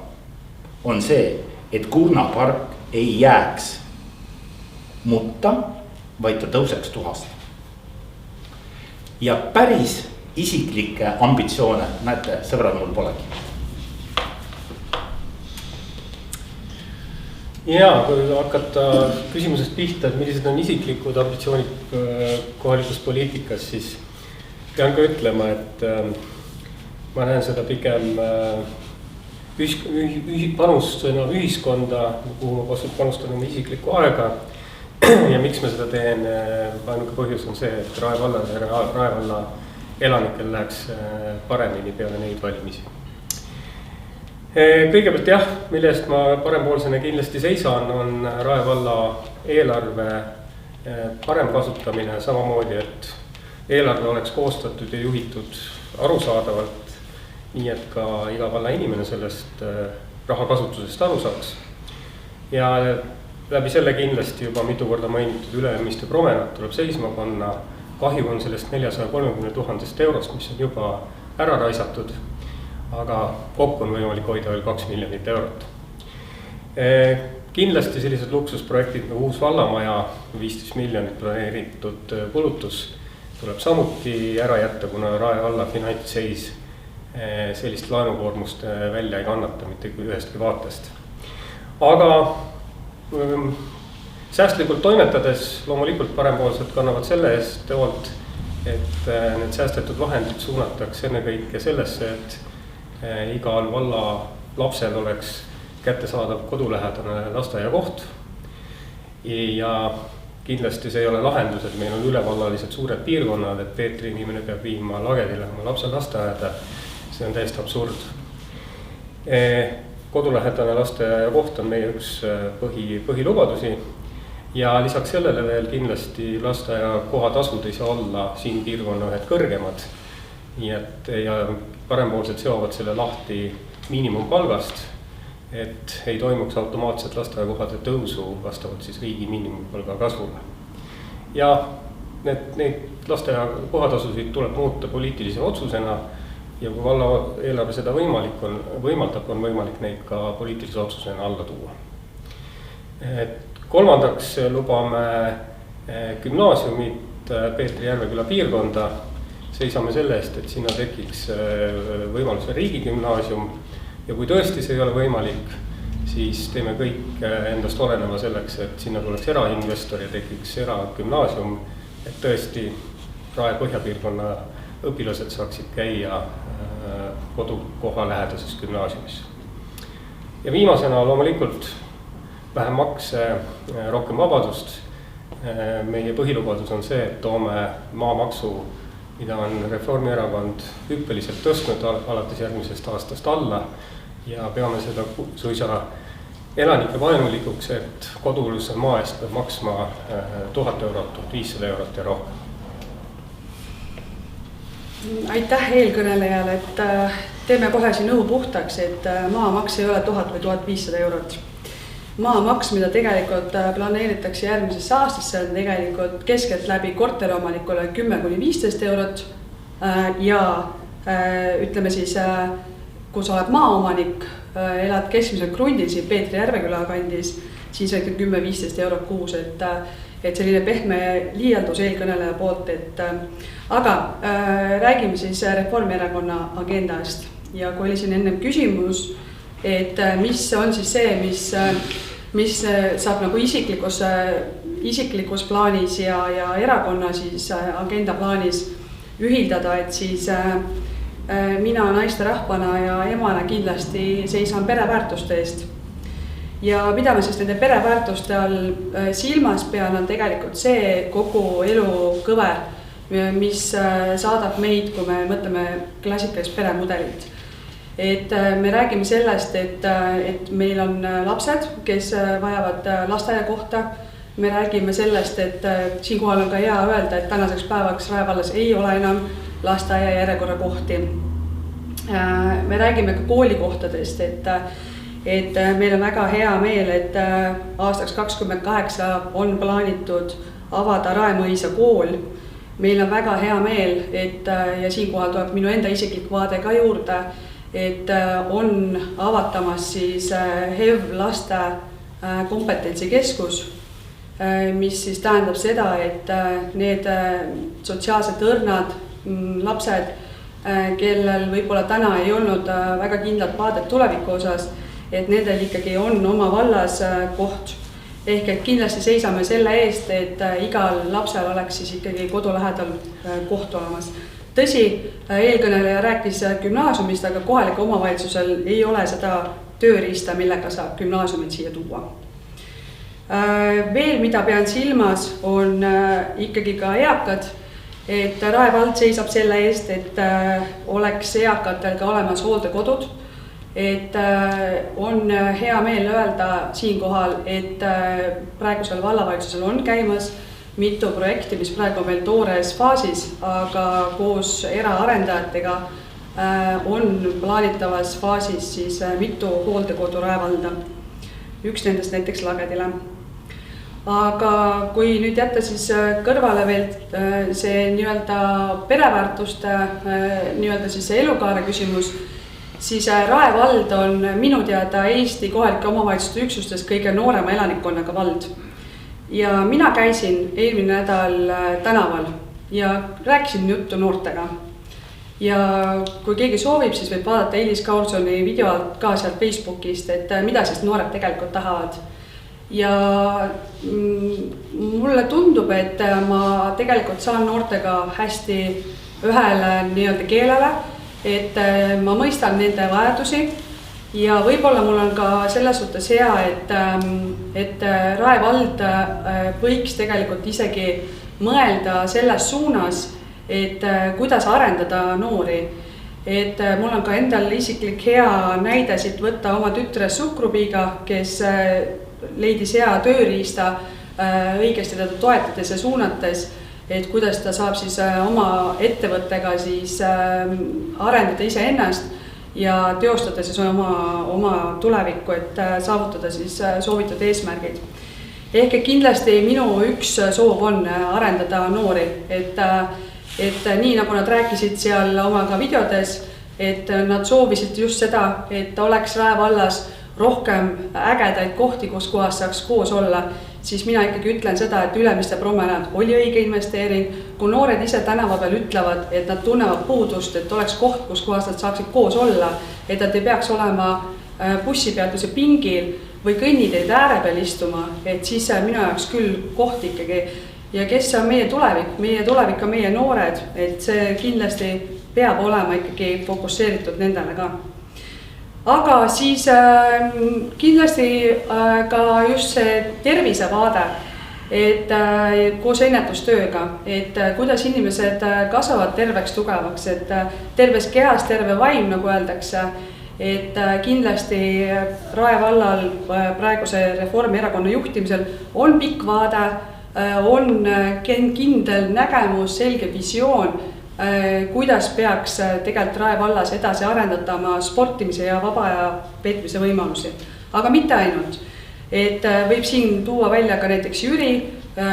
on see, et Kurna park ei jääks mutta, vaid ta tõuseks tuhast. ja päris isiklikke ambitsioone, näete, sõbrad, mul polegi. ja kui hakata küsimusest pihta, et millised on isiklikud ambitsioonid kohalikus poliitikas, siis pean ka ütlema, et ma näen seda pigem panustena ühiskonda, kuhu ma panustan oma isiklikku aega. Ja miks ma seda teen, ainuke põhjus on see, et Rae valla elanikel läheks paremini peale neid valimisi. Kõigepealt jah, millest ma parempoolsena kindlasti seisan, on Rae valla eelarve parem kasutamine samamoodi, et eelarve oleks koostatud ja juhitud arusaadavalt, nii et ka iga valla inimene sellest rahakasutusest aru saaks. Ja läbi selle kindlasti juba mitu korda mainitud Ülemiste promenad tuleb seisma panna. Kahju on sellest 430 000 eurost, mis on juba ära raisatud, aga kokku on võimalik hoida veel 2 miljonit eurot. Kindlasti sellised luksusprojektid nagu uus vallamaja, 15 miljonit planeeritud kulutus tuleb samuti ära jätta, kuna Rae valla finantsseis sellist laenukoormust välja ei kannata mitte ühestki vaatest. Aga säästlikult toimetades loomulikult parempoolsed kannavad selle eest hoolt, et need säästetud vahendid suunatakse ennekõike sellesse, et igal valla lapsel oleks kättesaadav kodulähedane lasteaiakoht. Ja kindlasti see ei ole lahendus, et meil on ülevallalised suured piirkonnad, et Peetri inimene peab viima Lagedile oma lapse lasteaeda. See on täiesti absurd. Kodulähedane lasteaiakoht on meie üks põhilubadusi ja lisaks sellele veel kindlasti lasteaia kohatasud ei saa olla siin piirkonna ühed kõrgemad. Nii et ja parempoolsed seovad selle lahti miinimumpalgast, et ei toimuks automaatselt lasteaiakohade tõusu vastavalt siis riigi miinimumpalga kasvule. Ja neid lasteaia kohatasusid tuleb muuta poliitilise otsusena ja kui valla eelarve seda võimaldab, on võimalik neid ka poliitilise otsusena alla tuua. Kolmandaks lubame gümnaasiumit Peetri Järveküla piirkonda. Seisame selle eest, et sinna tekiks võimaluse riigigümnaasium ja kui tõesti see ei ole võimalik, siis teeme kõik endast oleneva selleks, et sinna tuleks erainvestor ja tekiks eragümnaasium, et tõesti Rae põhjapiirkonna õpilased saaksid käia kodukoha lähedases gümnaasiumis. Ja viimasena loomulikult vähem makse, rohkem vabadust. Meie põhilubadus on see, et toome maamaksu, mida on Reformierakond hüppeliselt tõstnud alates järgmisest aastast alla ja peame seda suisa elanike vaenulikuks, et kodulise maa eest peab maksma 1000 eurot, 1500 eurot ja rohkem. Aitäh eelkõnelejale, et teeme kohe siin õhu puhtaks, et maamaks ei ole 1000 või 1500 eurot. Maamaks, mida tegelikult planeeritakse järgmisesse aastasse, on tegelikult keskelt läbi korteriomanikule 10–15 eurot ja ütleme siis, kui sa oled maaomanik, elad keskmiselt krundil siin Peetri Järveküla kandis, siis on 10–15 eurot kuus, et selline pehme liialdus eelkõneleja poolt, aga räägime siis Reformierakonna agendast ja kui oli siin ennem küsimus, et mis on siis see, mis saab nagu isiklikus plaanis ja erakonna siis agenda plaanis ühildada, et siis mina naisterahvana ja emana kindlasti seisan pereväärtuste eest. Ja mida ma siis nende pereväärtuste all silmas pean, on tegelikult see kogu elu kõver, mis saadab meid, kui me mõtleme klassikalist peremudelit. Et me räägime sellest, et meil on lapsed, kes vajavad lasteaia kohta. Me räägime sellest, et siinkohal on ka hea öelda, et tänaseks päevaks Rae vallas ei ole enam lasteaia järjekorra kohti. Me räägime ka koolikohtadest, et meil on väga hea meel, et aastaks 2028 on plaanitud avada Raemõisa kool. Meil on väga hea meel, et ja siinkohal tuleb minu enda isiklik vaade ka juurde, et on avatamas siis HEV laste kompetentsikeskus, mis siis tähendab seda, et need sotsiaalsed õrnad lapsed, kellel võib-olla täna ei olnud väga kindlat vaadet tuleviku osas, et nendel ikkagi on oma vallas koht. Ehk et kindlasti seisame selle eest, et igal lapsel oleks siis ikkagi kodu lähedal koht olemas. tõsi, eelkõneleja rääkis gümnaasiumist, aga kohaliku omavalitsusel ei ole seda tööriista, millega saab gümnaasiumid siia tuua. Veel, mida pean silmas, on ikkagi ka eakad, et Rae vald seisab selle eest, et oleks eakatel ka olemas hooldekodud, et on hea meel öelda siinkohal, et praegusel vallavalitsusel on käimas mitu projekti, mis praegu on veel toores faasis, aga koos eraarendajatega on plaanitavas faasis siis mitu hooldekodu Rae valda. Üks nendest näiteks Lagedile. Aga kui nüüd jätta siis kõrvale veel see nii-öelda pereväärtuste nii-öelda siis see elukaare küsimus, siis Rae vald on minu teada Eesti kohalike omavalitsuste üksustes kõige noorema elanikkonnaga vald. Ja mina käisin eelmine nädal tänaval ja rääkisin juttu noortega. Ja kui keegi soovib, siis võib vaadata Elis Kaursoni videolt ka sealt Facebookist, et mida siis noored tegelikult tahavad. Ja mulle tundub, et ma tegelikult saan noortega hästi ühele nii-öelda keelele, et ma mõistan nende vajadusi ja võib-olla mul on ka selles suhtes hea, et Rae vald võiks tegelikult isegi mõelda selles suunas, et kuidas arendada noori. Et mul on ka endal isiklik hea näide siit võtta oma tütre Suhkrupiiga, kes leidis hea tööriista õigesti teda toetades ja suunates, et kuidas ta saab siis oma ettevõttega siis arendada iseennast ja teostada siis oma tulevikku, et saavutada siis soovitud eesmärgid. Ehk kindlasti minu üks soov on arendada noori, et nii nagu nad rääkisid seal oma ka videodes, et nad soovisid just seda, et oleks Rae vallas rohkem ägedaid kohti, kus kohas saaks koos olla, siis mina ikkagi ütlen seda, et Ülemiste promenad oli õige investeering. Kui noored ise tänava peal ütlevad, et nad tunnevad puudust, et oleks koht, kus kohas nad saaksid koos olla, et nad ei peaks olema bussipeatuse pingil või kõnniteed ääre peal istuma, et siis minu jaoks küll koht ikkagi. Ja kes on meie tulevik on meie noored, et see kindlasti peab olema ikkagi fokusseeritud nendele ka. Aga siis kindlasti ka just see tervisevaade, et koos ennetustööga, et kuidas inimesed kasvavad terveks tugevaks, et terves kehas terve vaim, nagu öeldakse, et kindlasti Rae vallal praeguse Reformierakonna juhtimisel on pikk vaade, on kindel nägemus, selge visioon, kuidas peaks tegelikult Rae vallas edasi arendatama sportimise ja vaba aja veetmise võimalusi. Aga mitte ainult. Et võib siin tuua välja ka näiteks Jüri,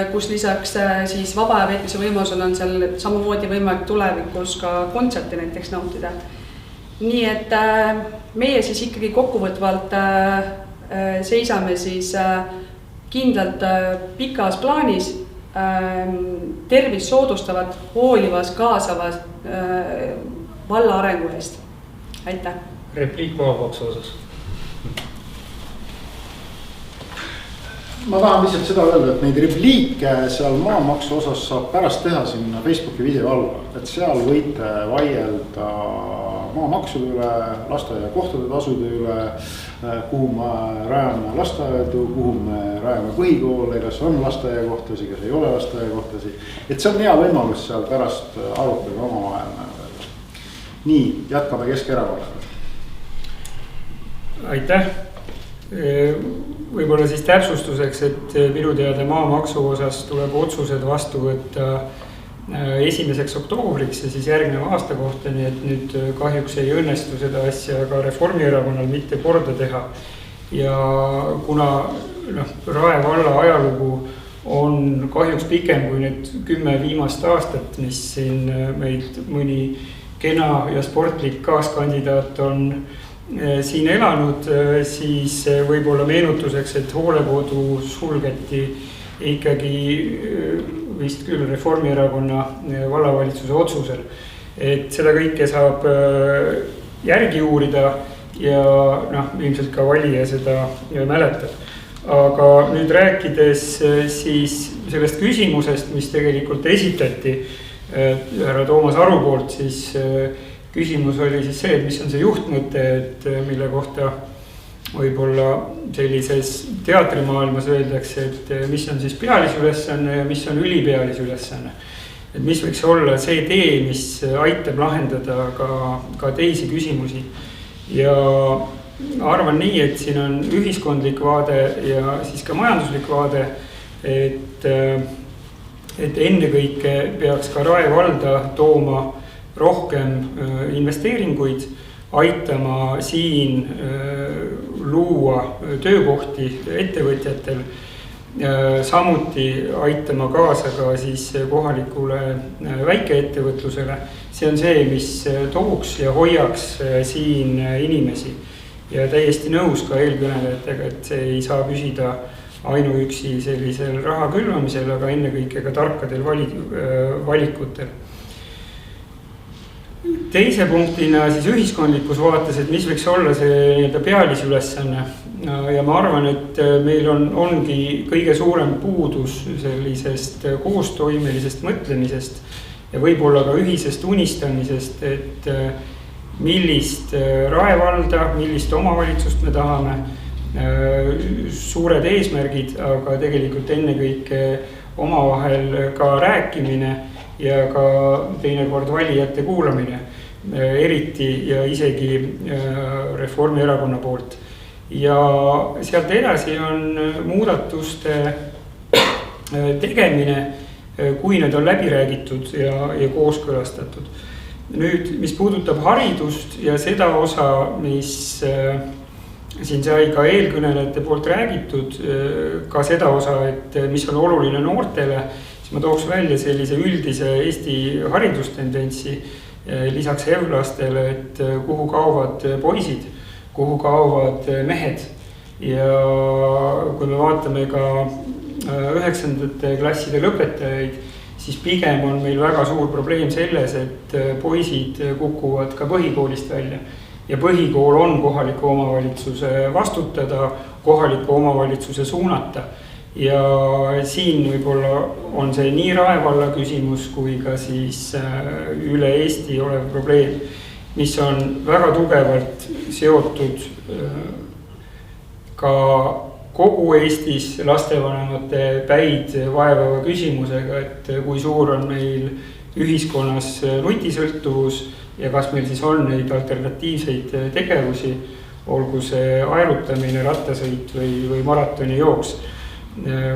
kus lisaks siis vaba aja veetmise võimalusel on seal samamoodi võimalik tulevikus ka kontserti näiteks nautida. Nii et meie siis ikkagi kokkuvõtvalt seisame siis kindlalt pikas plaanis tervis soodustavat, hoolivas, kaasavas valla arengu eest. Aitäh! Repliik maamaksu osas. Ma tahan lihtsalt seda öelda, et neid repliike seal maamaksu osas saab pärast teha sinna Facebooki video alla, et seal võite vaielda maamaksude üle, lasteaia kohtade tasude üle, kuhu me rajame lasteaedu, kuhu me rajame põhikoole, kas on lasteaia kohtasi, kas ei ole lasteaia kohtasi. Et see on hea võimalus seal pärast arutada omavahel. Nii, jätkame Keskerakonnale. Aitäh! Võib-olla siis täpsustuseks, et minu teada maamaksu osas tuleb otsused vastu võtta 1. oktoobriks ja siis järgneva aasta kohta, nii et nüüd kahjuks ei õnnestu seda asja ka Reformierakonnal mitte korda teha. Ja kuna Rae valla ajalugu on kahjuks pikem kui nüüd 10 viimast aastat, mis siin meid mõni kena ja sportlik kaaskandidaat on siin elanud, siis võib-olla meenutuseks, et hoolekodu sulgeti ikkagi vist küll Reformierakonna vallavalitsuse otsusel. Et seda kõike saab järgi uurida ja ilmselt ka valija seda mäletab. Aga nüüd rääkides siis sellest küsimusest, mis tegelikult esitati, härra Toomas Aru poolt, siis küsimus oli siis see, et mis on see juhtmõte, et mille kohta võib-olla sellises teatrimaailmas öeldakse, et mis on siis pealisülesanne ja mis on ülipealisülesanne. Et mis võiks olla see tee, mis aitab lahendada ka teisi küsimusi. Ja arvan nii, et siin on ühiskondlik vaade ja siis ka majanduslik vaade, et ennekõike peaks ka Rae valda tooma rohkem investeeringuid, aitama siin luua töökohti ettevõtjatel, samuti aitama kaasa ka siis kohalikule väikeettevõtlusele. See on see, mis tooks ja hoiaks siin inimesi. Ja täiesti nõus ka eelkõnelejatega, et see ei saa püsida ainuüksi sellisel raha külvamisel, aga ennekõike ka tarkadel valikutel. Teise punktina siis ühiskondlikus vaates, et mis võiks olla see pealisülesanne. Ja ma arvan, et meil ongi kõige suurem puudus sellisest koostoimelisest mõtlemisest ja võib-olla ka ühisest unistamisest, et millist Rae valda, millist omavalitsust me tahame, suured eesmärgid, aga tegelikult ennekõike omavahel ka rääkimine ja ka teinekord valijate kuulamine, eriti ja isegi Reformierakonna poolt. Ja sealt edasi on muudatuste tegemine, kui need on läbi räägitud ja kooskõlastatud. Nüüd, mis puudutab haridust ja seda osa, mis siin sai ka eelkõnelejate poolt räägitud, ka seda osa, et mis on oluline noortele, siis ma tooks välja sellise üldise Eesti haridustendentsi lisaks evlastele, et kuhu kaovad poisid, kuhu kaovad mehed. Ja kui me vaatame ka 9. klasside lõpetajaid, siis pigem on meil väga suur probleem selles, et poisid kukuvad ka põhikoolist välja. Ja põhikool on kohaliku omavalitsuse vastutada, kohaliku omavalitsuse suunata. Ja siin võib-olla on see nii Rae valla küsimus kui ka siis üle Eesti olev probleem, mis on väga tugevalt seotud ka kogu Eestis lastevanemate päid vaevava küsimusega, et kui suur on meil ühiskonnas nutisõltuvus ja kas meil siis on neid alternatiivseid tegevusi, olgu see aerutamine, rattasõit või maratoni jooks,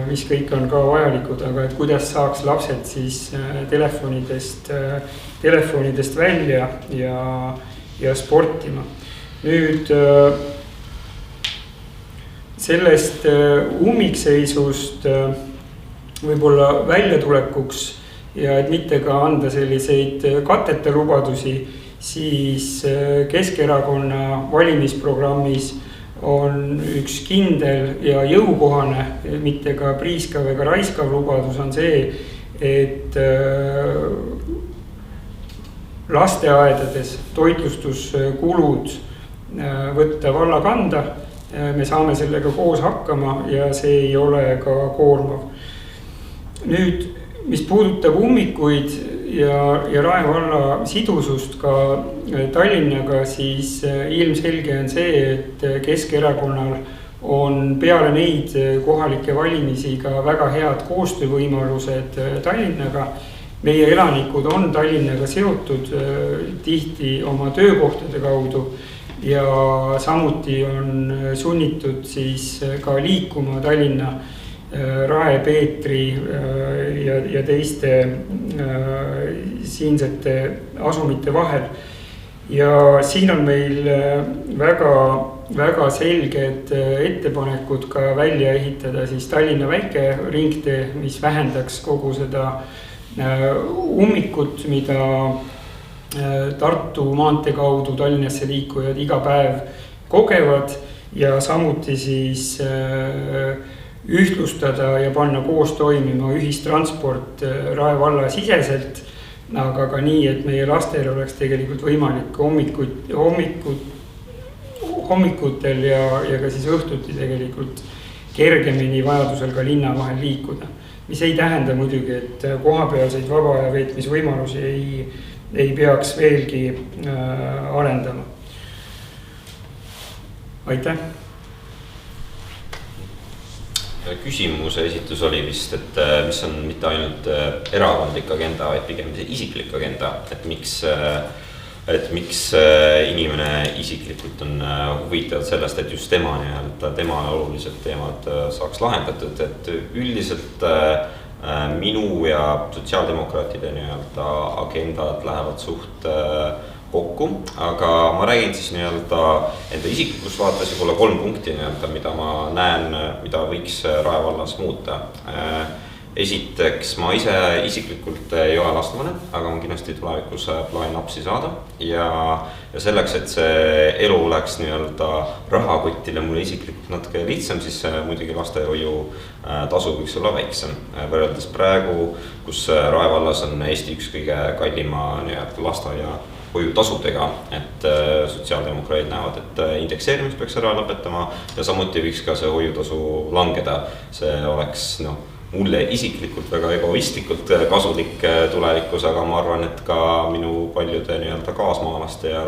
mis kõik on ka vajalikud, aga et kuidas saaks lapsed siis telefonidest välja ja sportima. Nüüd sellest ummikseisust võib-olla väljatulekuks ja et mitte ka anda selliseid katteta lubadusi, siis Keskerakonna valimisprogrammis on üks kindel ja jõukohane, mitte ka priiskav ega raiskav lubadus on see, et lasteaedades toitlustuskulud võtta valla kanda. Me saame sellega koos hakkama ja see ei ole ka koormav. Nüüd, mis puudutab ummikuid ja Rae valla sidusust ka Tallinnaga, siis ilmselge on see, et Keskerakonnal on peale neid kohalike valimisi ka väga head koostöövõimalused Tallinnaga. Meie elanikud on Tallinnaga seotud tihti oma töökohtade kaudu ja samuti on sunnitud siis ka liikuma Tallinna, Rae, Peetri ja teiste siinsete asumite vahel. Ja siin on meil väga selged ettepanekud ka välja ehitada siis Tallinna väike ringtee, mis vähendaks kogu seda ummikut, mida Tartu maantee kaudu Tallinnasse liikujad iga päev kogevad ja samuti siis ühtlustada ja panna koos toimima ühistransport Rae valla siseselt, aga ka nii, et meie lastel oleks tegelikult võimalik hommikutel ja ka siis õhtuti tegelikult kergemini vajadusel ka linna vahel liikuda. mis ei tähenda muidugi, et kohapealseid vaba aja veetmisvõimalusi ei peaks veelgi arendama. Aitäh! Küsimuse esitus oli vist, et mis on mitte ainult erakondlik agenda, vaid pigem see isiklik agenda, et miks inimene isiklikult on huvitatud sellest, et just tema olulised teemad saaks lahendatud, et üldiselt minu ja sotsiaaldemokraatide agendad lähevad suht kokku, aga ma räägin siis enda isiklikus vaates võib-olla 3 punkti, mida ma näen, mida võiks Rae vallas muuta. Esiteks, ma ise isiklikult ei ole lastvanem, aga ma kindlasti tulevikus plaanin lapsi saada ja selleks, et see elu oleks rahakotile mulle isiklikult natuke lihtsam, siis muidugi lastehoiu tasu võiks olla väiksem. Võrreldes praegu, kus Rae vallas on Eesti üks kõige kallima lastehoia hoiutasudega, et sotsiaaldemokraadid näevad, et indekseerimist peaks ära lõpetama ja samuti võiks ka see hoiutasu langeda. See oleks mulle isiklikult väga egoistlikult kasulik tulevikus, aga ma arvan, et ka minu paljude kaasmaalaste ja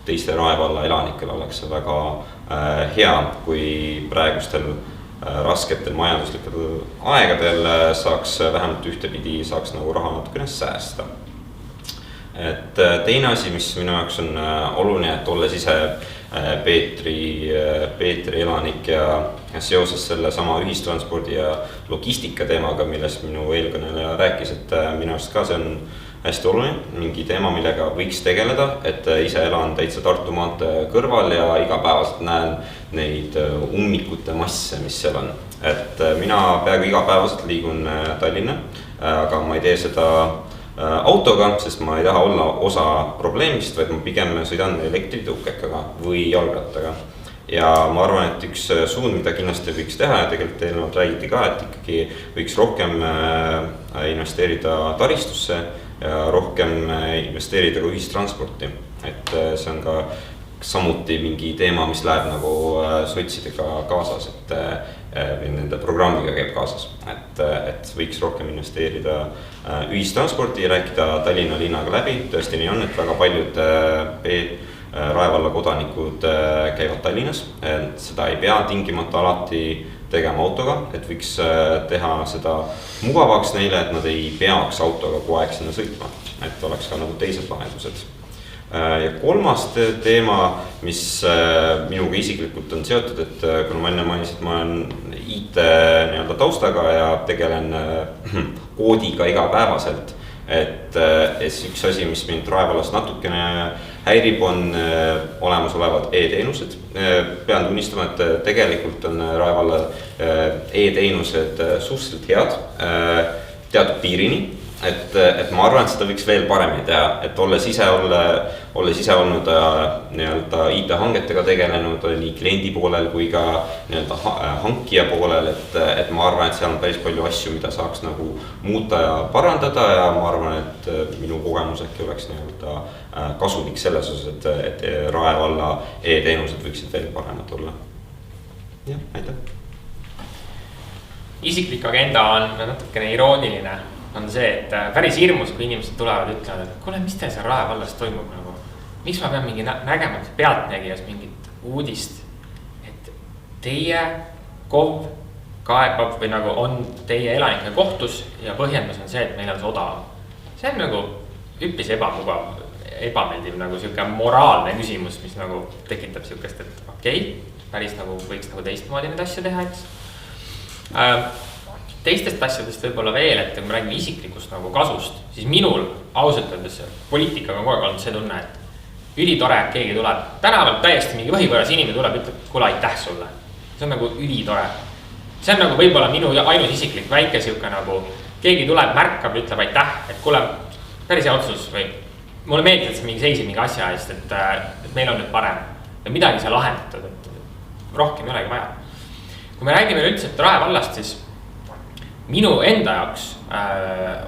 teiste Rae valla elanikel oleks see väga hea, kui praegustel rasketel majanduslikel aegadel saaks vähemalt ühtepidi saaks raha natukene säästa. Et teine asi, mis minu jaoks on oluline, et olles ise Peetri elanik ja seoses selle sama ühistranspordi ja logistika teemaga, millest minu eelkõneleja rääkis, et minu arust ka see on hästi oluline, mingi teema, millega võiks tegeleda, et ise elan täitsa Tartu maantee kõrval ja igapäevaselt näen neid ummikute masse, mis seal on. Et mina peaaegu igapäevaselt liigun Tallinna, aga ma ei tee seda autoga, sest ma ei taha olla osa probleemist, vaid ma pigem sõidan elektritõukekaga või jalgrattaga. Ja ma arvan, et üks suund, mida kindlasti võiks teha ja tegelikult eelnevalt räägiti ka, et ikkagi võiks rohkem investeerida taristusse ja rohkem investeerida ka ühistransporti. Et see on ka samuti mingi teema, mis läheb sotsidega kaasas, et nende programmiga käib kaasas, et võiks rohkem investeerida ühistransporti ja rääkida Tallinna linnaga läbi. Tõesti nii on, et väga paljud Rae valla kodanikud käivad Tallinnas, et seda ei pea tingimata alati tegema autoga, et võiks teha seda mugavaks neile, et nad ei peaks autoga kogu aeg sinna sõitma, et oleks ka teised lahendused. Ja kolmas teema, mis minuga isiklikult on seotud, et kuna ma enne mainisin, et ma olen IT taustaga ja tegelen koodiga igapäevaselt, et üks asi, mis mind Rae vallas natukene häirib, on olemasolevad e-teenused. Pean tunnistama, et tegelikult on Rae valla e-teenused suhteliselt head teatud piirini. Et ma arvan, et seda võiks veel paremini teha, et olles ise olnud IT-hangetega tegelenud nii kliendi poolel kui ka hankija poolel, et ma arvan, et seal on päris palju asju, mida saaks muuta ja parandada ja ma arvan, et minu kogemus äkki oleks kasulik selles osas, et Rae valla e-teenused võiksid veel paremad olla. Jah, aitäh. Isiklik agenda on natukene irooniline. On see, et päris hirmus, kui inimesed tulevad ja ütlevad, et kuule, mis teil seal Rae vallas toimub miks ma pean mingi nägema Pealtnägijas mingit uudist, et teie KOV kaebab või on teie elanike kohtus ja põhjendus on see, et meil on see odavam. See on üppis ebamugav, ebameeldiv siuke moraalne küsimus, mis tekitab siukest, et okei, päris võiks teistmoodi neid asju teha, eks. Teistest asjadest võib-olla veel, et kui me räägime isiklikust kasust, siis minul ausalt öeldes poliitikaga on kogu aeg olnud see tunne, et ülitore, et keegi tuleb tänavalt täiesti mingi võhipõras inimene tuleb ja ütleb, kuule aitäh sulle. See on ülitore. See on võib-olla minu ainus isiklik väike siuke keegi tuleb, märkab, ütleb aitäh, et kuule päris hea otsus või mulle meeldib, et see mingi seisib mingi asja eest, et meil on nüüd parem ja midagi see lahendatud, et rohkem ei olegi vaja. Kui me räägime üldse Rae vallast, siis minu enda jaoks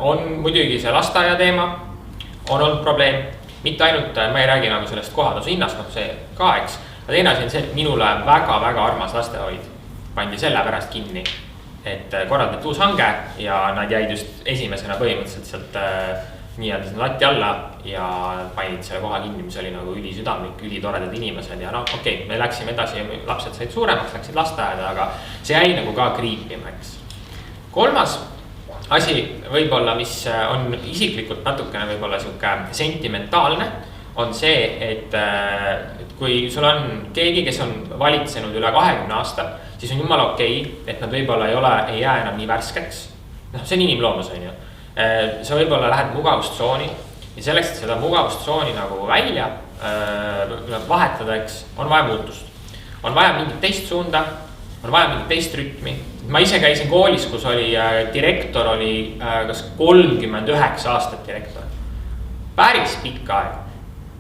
on muidugi see lasteaia teema on olnud probleem, mitte ainult ma ei räägi sellest kohatasu hinnast, see ka, eks. Aga teine asi on see, et minule väga-väga armas lastehoid pandi selle pärast kinni, et korraldati uus hange ja nad jäid just esimesena põhimõtteliselt sealt nii-öelda sinna lati alla ja panid selle koha kinni, mis oli nagu ülisüdamlik, ülitoredad inimesed ja noh, okei, me läksime edasi, lapsed said suuremaks, läksid lasteaeda, aga see jäi nagu ka kriipima, eks. Kolmas asi võib-olla, mis on isiklikult natukene võib-olla sihuke sentimentaalne, on see, et kui sul on keegi, kes on valitsenud üle 20 aasta, siis on jumala okei, et nad võib-olla ei jää enam nii värskeks. Noh, see on inimloomus, on ju. Sa võib-olla lähed mugavustsooni ja selleks, et seda mugavustsooni nagu välja vahetada, eks, on vaja muutust. On vaja mingit teist suunda, on vaja mingit teist rütmi. Ma ise käisin koolis, kus oli direktor, oli kas 39 aastat direktor. Päris pikka aega.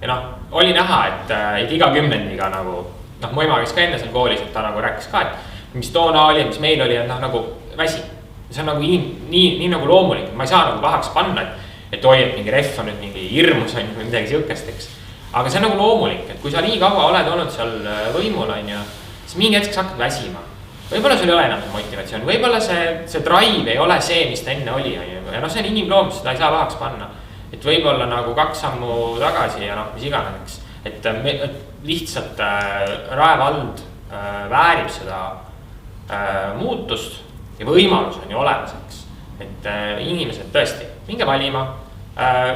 Ja noh, oli näha, et iga kümnendiga nagu, noh, mu ema käis ka enne seal koolis, et ta nagu rääkis ka, et mis toona oli, mis meil oli, et noh, nagu väsi. See on nagu nii nagu loomulik, ma ei saa nagu pahaks panna, et oi, et mingi ref on nüüd mingi hirmus on või midagi siukest, eks. Aga see on nagu loomulik, et kui sa nii kaua oled olnud seal võimul, on ju, siis mingi hetkeks hakkad väsima. Võib-olla sul ei ole enam motivatsioon, võib-olla see drive ei ole see, mis ta enne oli, on ju. Ja noh, see on inimloomus, seda ei saa pahaks panna. Et võib-olla nagu 2 sammu tagasi ja noh, mis iganes, et lihtsalt Rae vald väärib seda muutust ja võimalus on ju olemas, eks. Et inimesed tõesti, minge valima,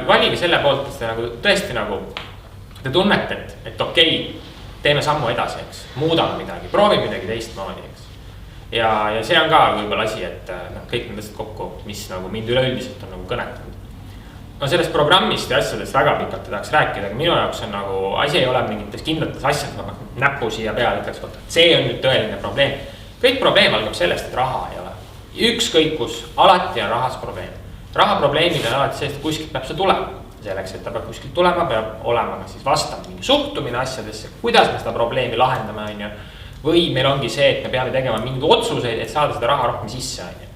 valige selle poolt, et te nagu tõesti nagu te tunnete, et okei, teeme sammu edasi, eks, muudame midagi, proovime midagi teistmoodi, eks. Ja see on ka võib-olla asi, et noh, kõik need asjad kokku, mis nagu mind üleüldiselt on nagu kõnetanud. No sellest programmist ja asjadest väga pikalt ei tahaks rääkida, aga minu jaoks on nagu, asi ei ole mingites kindlates asjad, ma näpu siia peale ütleks, võtta. See on nüüd tõeline probleem. Kõik probleem algab sellest, et raha ei ole. Ükskõik kus, alati on rahas probleem. Raha probleemid on alati sellest, et kuskilt peab see tulema. Selleks, et ta peab kuskilt tulema, peab olema siis vastav mingi suhtumine asjadesse, kuidas me seda probleemi lahendame, on ju. Või meil ongi see, et me peame tegema mingi otsuseid, et saada seda raha rohkem sisse, on ju.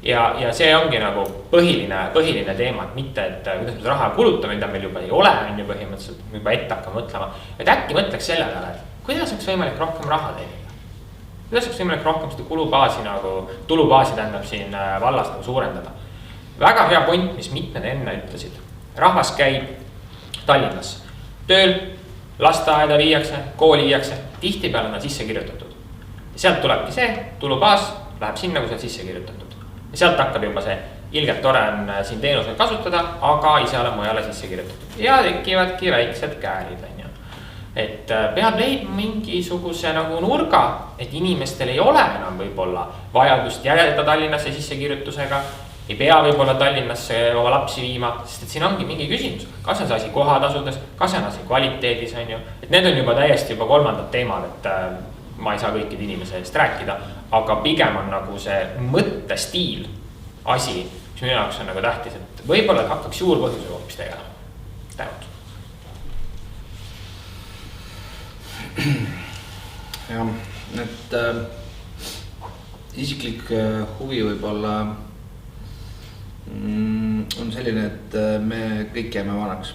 Ja see ongi nagu põhiline teema, et mitte, et kuidas me seda raha kulutame, mida meil juba ei ole, on ju põhimõtteliselt, juba ette hakkama mõtlema. Et äkki mõtleks selle peale, et kuidas oleks võimalik rohkem raha teenida? Kuidas oleks võimalik rohkem seda kulubaasi nagu, tulubaasi tähendab siin vallas nagu suurendada? Väga hea point, mis mitmed enne ütlesid. Rahvas käib Tallinnas tööl, lasteaeda viiakse, kooli viiakse, tihti peale on sisse kirjutatud. Ja sealt tulebki see, tulubaas läheb sinna, kui see on sisse kirjutatud. Ja sealt hakkab juba see, ilgelt tore on siin teenusel kasutada, aga ise olen mujale sisse kirjutatud. Ja tekivadki väiksed käärid, on ju. Et peab leidma mingisuguse nagu nurga, et inimestel ei ole enam võib-olla vajadust jääda Tallinnasse sissekirjutusega, ei pea võib-olla Tallinnasse oma lapsi viima, sest et siin ongi mingi küsimus, kas on see asi kohatasudes, kas on asi kvaliteedis, on ju. Et need on juba täiesti juba kolmandad teemad, et ma ei saa kõikide inimese eest rääkida, aga pigem on nagu see mõttestiil asi, mis minu jaoks on nagu tähtis, et võib-olla hakkaks juurpõhjuse hoopis tegema. Tänud. Jah, et isiklik huvi võib-olla on selline, et me kõik jääme vanaks.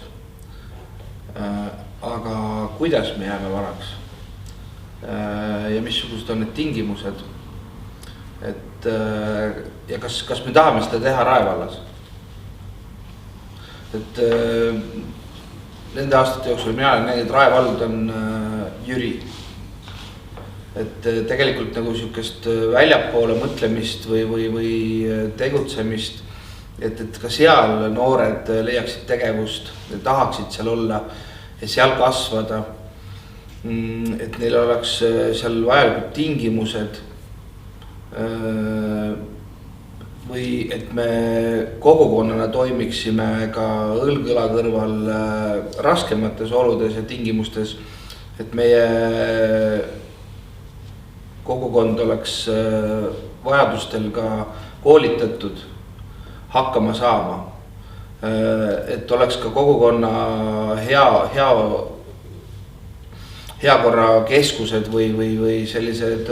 Aga kuidas me jääme vanaks? Ja missugused on need tingimused, et ja kas me tahame seda teha Rae vallas, et nende aastate jooksul mina olen näinud, et Rae vald on Jüri, et tegelikult nagu siukest väljapoole mõtlemist või tegutsemist, et ka seal noored leiaksid tegevust, tahaksid seal olla ja seal kasvada. Et neil oleks seal vajalikud tingimused või et me kogukonnana toimiksime ka õlg-õla kõrval raskemates oludes ja tingimustes, et meie kogukond oleks vajadustel ka koolitatud hakkama saama, et oleks ka kogukonna heakorra keskused või sellised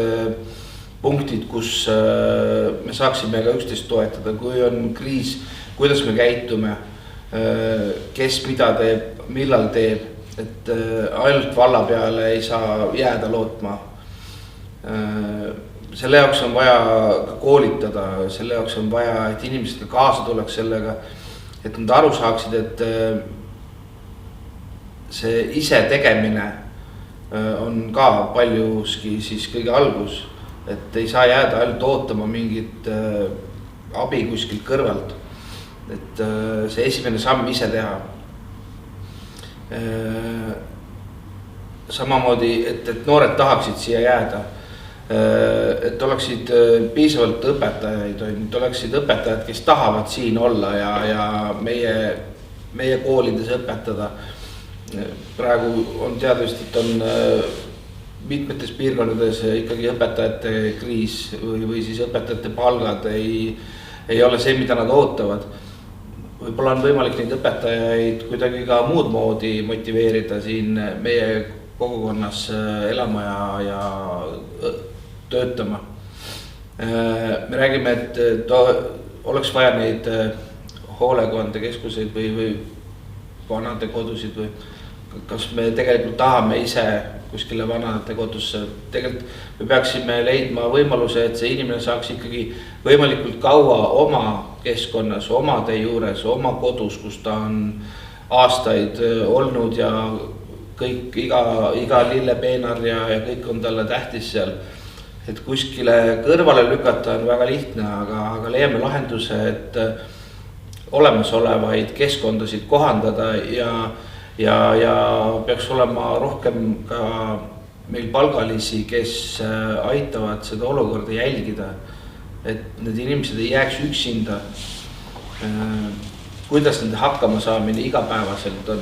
punktid, kus me saaksime ka üksteist toetada, kui on kriis, kuidas me käitume, kes mida teeb, millal teeb, et ainult valla peale ei saa jääda lootma. selle jaoks on vaja ka koolitada, selle jaoks on vaja, et inimesed ka kaasa tuleks sellega, et nad aru saaksid, et see ise tegemine on ka paljuski siis kõige algus, et ei saa jääda ainult ootama mingit abi kuskilt kõrvalt, et see esimene samm ise teha. Samamoodi, et noored tahaksid siia jääda, et oleksid piisavalt õpetajaid, et oleksid õpetajad, kes tahavad siin olla ja meie koolides õpetada. Praegu on teadvist, et on mitmetes piirkondades ikkagi õpetajate kriis või siis õpetajate palgad ei ole see, mida nad ootavad. Võib-olla on võimalik neid õpetajaid kuidagi ka muud moodi motiveerida siin meie kogukonnas elama ja töötama. Me räägime, et oleks vaja neid hoolekandekeskuseid või vanadekodusid või kas me tegelikult tahame ise kuskile vanadekodusse. Tegelikult me peaksime leidma võimaluse, et see inimene saaks ikkagi võimalikult kaua oma keskkonnas, omade juures, oma kodus, kus ta on aastaid olnud ja kõik, iga lillepeenar ja kõik on talle tähtis seal. Et kuskile kõrvale lükata on väga lihtne, aga leiame lahenduse, et olemasolevaid keskkondasid kohandada ja peaks olema rohkem ka meil palgalisi, kes aitavad seda olukorda jälgida, et need inimesed ei jääks üksinda. Kuidas nende hakkama saamine igapäevaselt on?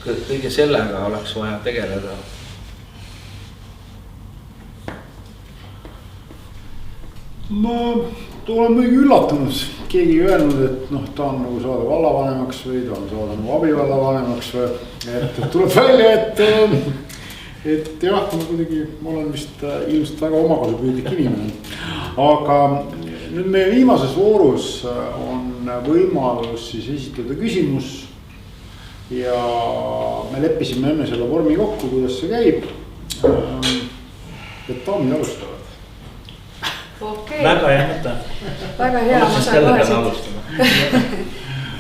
Kõige sellega oleks vaja tegeleda. Ma olen muidugi üllatunud, keegi ei öelnud, et ta on nagu saada vallavanemaks või ta on saada nagu abivallavanemaks või et tuleb välja, et jah, ma olen vist ilmselt väga omakasupüüdlik inimene. Aga nüüd meie viimases voorus on võimalus siis esitada küsimus ja me leppisime enne selle vormi kokku, kuidas see käib. Et daamid alustavad. Okay. Väga hea mõte. Väga hea, ma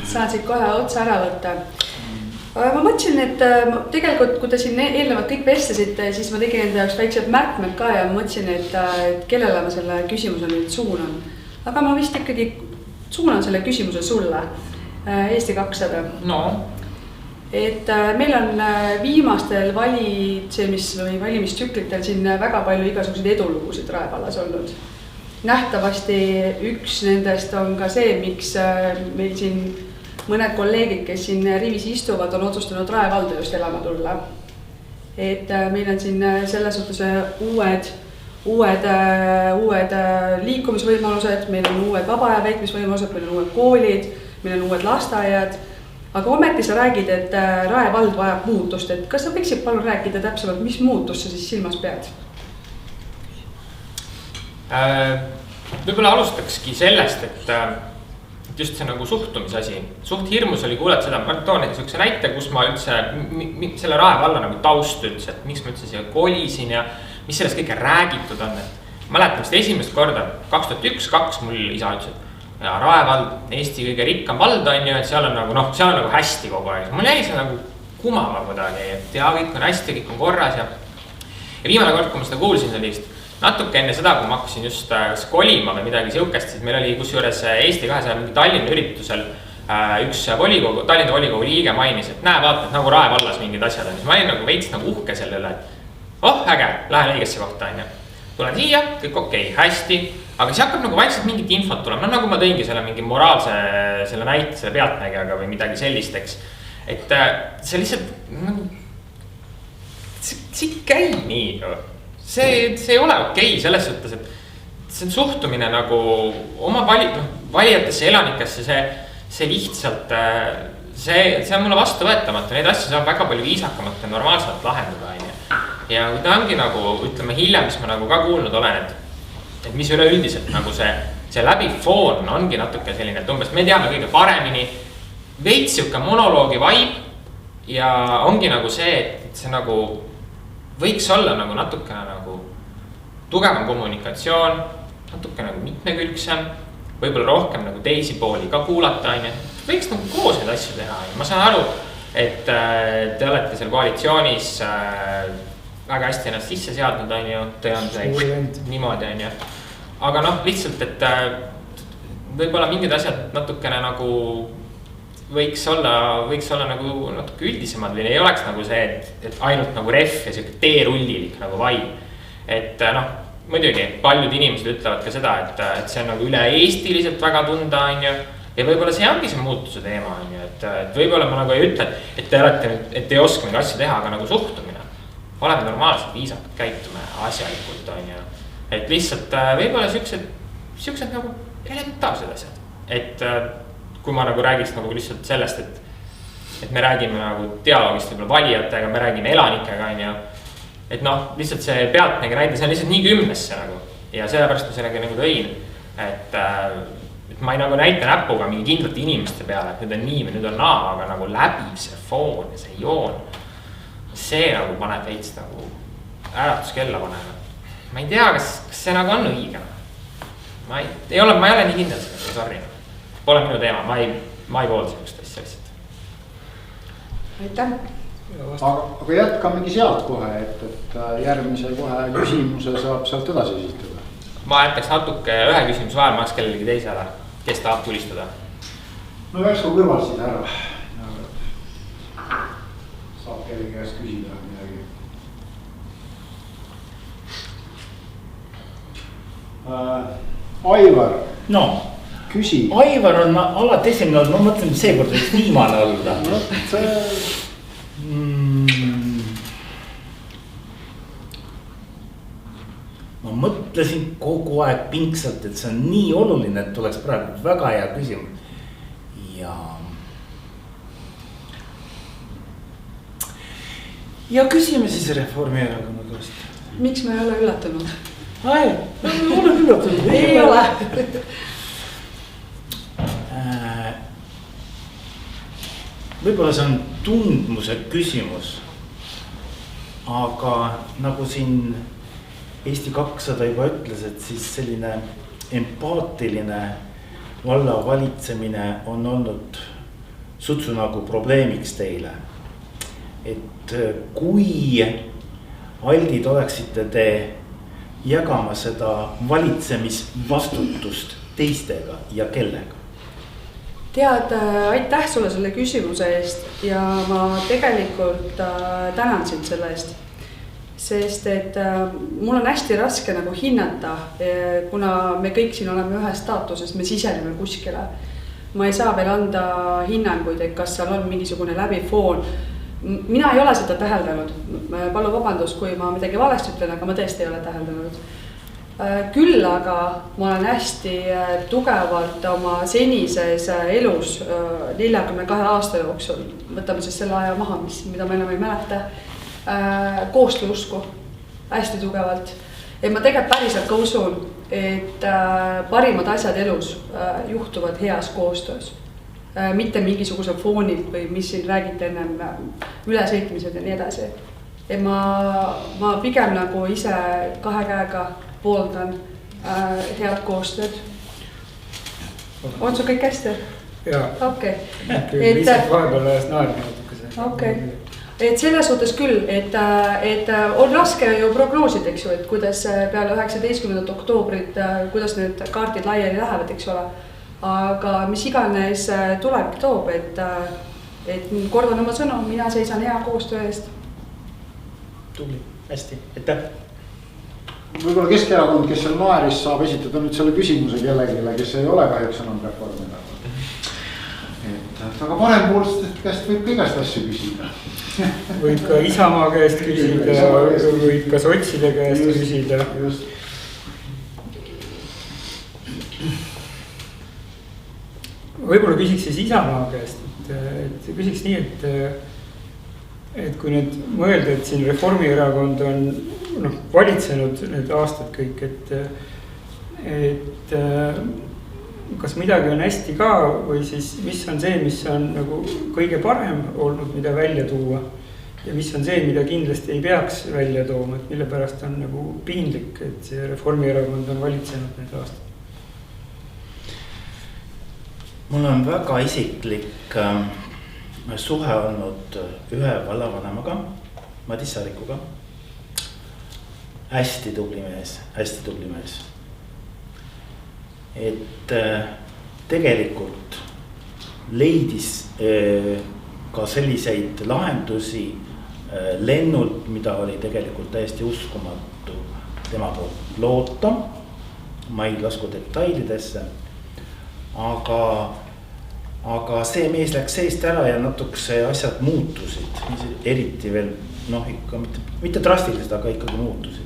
saan siit kohe otsa ära võtta. Ma mõtlesin, et tegelikult kui te siin eelnevalt kõik vestlesite, siis ma tegin enda jaoks väiksed märkmed ka ja mõtlesin, et kellele ma selle küsimuse nüüd suunan. Aga ma vist ikkagi suunan selle küsimuse sulle, Eesti 200. No. Et meil on viimastel valimistsüklitel siin väga palju igasuguseid edulugusid Rae vallas olnud. Nähtavasti üks nendest on ka see, miks meil siin mõned kolleegid, kes siin rivis istuvad, on otsustanud Rae valda just elama tulla. Et meil on siin selles suhtes uued liikumisvõimalused, meil on uued vaba aja veetmisvõimalused, meil on uued koolid, meil on uued lasteaiad. Aga ometi sa räägid, et Rae vald vajab muutust, et kas sa võiksid palun rääkida täpsemalt, mis muutust sa siis silmas pead? Võib-olla alustakski sellest, et just see nagu suhtumisasi. Suht hirmus oli kuulata seda, ma toon niisuguse näite, kus ma üldse selle Rae valla nagu taust üldse, et miks ma üldse siia kolisin ja mis sellest kõike räägitud on. Mäletan vist esimest korda, 2001-2002 mul isa ütles, et ja Rae vald, Eesti kõige rikkam vald on ju, et seal on nagu hästi kogu aeg. Mul jäi see nagu kumama kuidagi, et ja kõik on hästi, kõik on korras ja viimane kord, kui ma seda kuulsin, oli vist natuke enne seda, kui ma hakkasin just kolima või midagi siukest, siis meil oli kusjuures Eesti 200 mingi Tallinna üritusel üks Tallinna volikogu liige mainis, et näe, vaata, et nagu Rae vallas mingid asjad on. Ma olin nagu veits nagu uhke selle üle, et äge, lähen õigesse kohta, on ju. Tulen siia, kõik okei, hästi, aga siis hakkab nagu vaikselt mingit infot tulema, nagu ma tõingi selle mingi moraalse selle näite, selle pealtnägijaga või midagi sellist, eks. Et see lihtsalt, see käi nii, see ei ole okei selles suhtes, et see suhtumine nagu oma valijatesse, elanikesse, see lihtsalt, see on mulle vastu võetamata, neid asju saab väga palju viisakamalt ja normaalselt lahendada, on ju. Ja kui ta ongi nagu, ütleme hiljem, mis ma nagu ka kuulnud olen, et mis üleüldiselt nagu see läbiv foon ongi natuke selline, et umbes me teame kõige paremini, veits siuke monoloogi vibe ja ongi nagu see, et see nagu võiks olla nagu natukene nagu tugevam kommunikatsioon, natuke nagu mitmekülgsem, võib-olla rohkem nagu teisi pooli ka kuulata, on ju. Võiks nagu koos neid asju teha, on ju. Ma saan aru, et te olete seal koalitsioonis väga hästi ennast sisse seadnud, on ju, te on niimoodi, on ju. Aga noh, lihtsalt, et võib-olla mingid asjad natukene nagu võiks olla nagu natuke üldisemad või ei oleks nagu see, et ainult nagu ref ja siuke teerullilik nagu vaim. Et noh, muidugi paljud inimesed ütlevad ka seda, et see on nagu üle-eestiliselt väga tunda, on ju. Ja võib-olla see ongi see muutuse teema, on ju, et võib-olla ma nagu ei ütle, et te olete, et ei oska mingi asju teha, aga nagu suhtumine. Oleme normaalselt viisakad, käitume asjalikult, on ju. Et lihtsalt võib-olla siuksed nagu elementaarsed asjad. Et kui ma nagu räägiks nagu lihtsalt sellest, et me räägime nagu dialoogist võib-olla valijatega, me räägime elanikega, on ju. Et noh, lihtsalt see pealtnägi näide, see on lihtsalt nii kümnesse nagu. Ja sellepärast ma sellega nagu tõin, et ma ei nagu näita näpuga mingi kindlate inimeste peale, et nüüd on nii või nüüd on naa, aga nagu läbiv see foon ja see joon. See nagu paneb veits nagu äratuskella panema. Ma ei tea, kas see nagu on õige. Ma ei ole nii kindel seda, sorry. Pole minu teema, ma ei poolda sellist asja lihtsalt. Aitäh. Aga jätkamegi sealt kohe, et järgmise kohe küsimuse saab sealt edasi esitada. Ma jätaks natuke ühe küsimus vahel, ma oleks kellelegi teisele, kes tahab tulistada. No järsku kõrval siis ära. Saab kellegi käest küsida midagi. Aivar. No. Küsi. Aivar on alati esimene olnud, ma mõtlen, seekord võiks viimane olla. No, see... Ma mõtlesin kogu aeg pingsalt, et see on nii oluline, et tuleks praegu väga hea küsimus. Ja küsime siis Reformierakonna käest. Miks me ei ole üllatunud? Ai, ma olen üllatunud. Ei ole. Võib-olla see on tundmuse küsimus, aga nagu siin Eesti 200 juba ütles, et siis selline empaatiline valla valitsemine on olnud sutsu nagu probleemiks teile. Et kui aldid oleksite te jagama seda valitsemisvastutust teistega ja kellega? Tead, aitäh sulle selle küsimuse eest ja ma tegelikult tänan sind selle eest. Sest et mul on hästi raske nagu hinnata, kuna me kõik siin oleme ühes staatuses, me siseneme kuskile. Ma ei saa veel anda hinnanguid, et kas seal on mingisugune läbifoon. Mina ei ole seda täheldanud. Palun vabandust, kui ma midagi valesti ütlen, aga ma tõesti ei ole täheldanud. Küll aga ma olen hästi tugevalt oma senises elus 42 aasta jooksul, võtame siis selle aja maha, mida ma enam ei mäleta, koostööusku hästi tugevalt. Et ma tegelikult päriselt ka usun, et parimad asjad elus juhtuvad heas koostöös. Mitte mingisuguse foonil või mis siin räägite ennem ülesõitmised ja nii edasi. Et ma pigem nagu ise kahe käega pooldan head koostööd. On sul kõik hästi? Jaa. Okay. Lihtsalt vahepeal ajas naerma natukese. Okay. Et selles suhtes küll, et on raske ju prognoosida, eks ju, et kuidas peale 19. oktoobrit, kuidas need kaardid laiali lähevad, eks ole. Aga mis iganes tulevik toob, et kordan oma sõnu, mina seisan hea koostöö eest. Tubli, hästi, aitäh. Võib-olla Keskerakond, kes seal naeris, saab esitada nüüd selle küsimuse kellegile, kes ei ole kahjuks enam Reformierakond. Aga parempoolsest käest võib kõigest asju küsida. Võib ka Isamaa käest küsida, võib ka sotside käest küsida. Just. Võib-olla küsiks siis Isamaa käest, et küsiks nii, et kui nüüd mõelda, et siin Reformierakond on valitsenud need aastad kõik, et kas midagi on hästi ka või siis mis on see, mis on nagu kõige parem olnud, mida välja tuua ja mis on see, mida kindlasti ei peaks välja tooma, et mille pärast on nagu piinlik, et see Reformierakond on valitsenud need aastad? mul on väga isiklik suhe olnud ühe vallavanemaga, Madis Saarikuga. hästi tubli mees. Et tegelikult leidis ka selliseid lahendusi lennult, mida oli tegelikult täiesti uskumatu tema poolt loota. ma ei lasku detailidesse, aga see mees läks seest ära ja natukese asjad muutusid, eriti veel ikka mitte drastiliselt, aga ikkagi muutusid.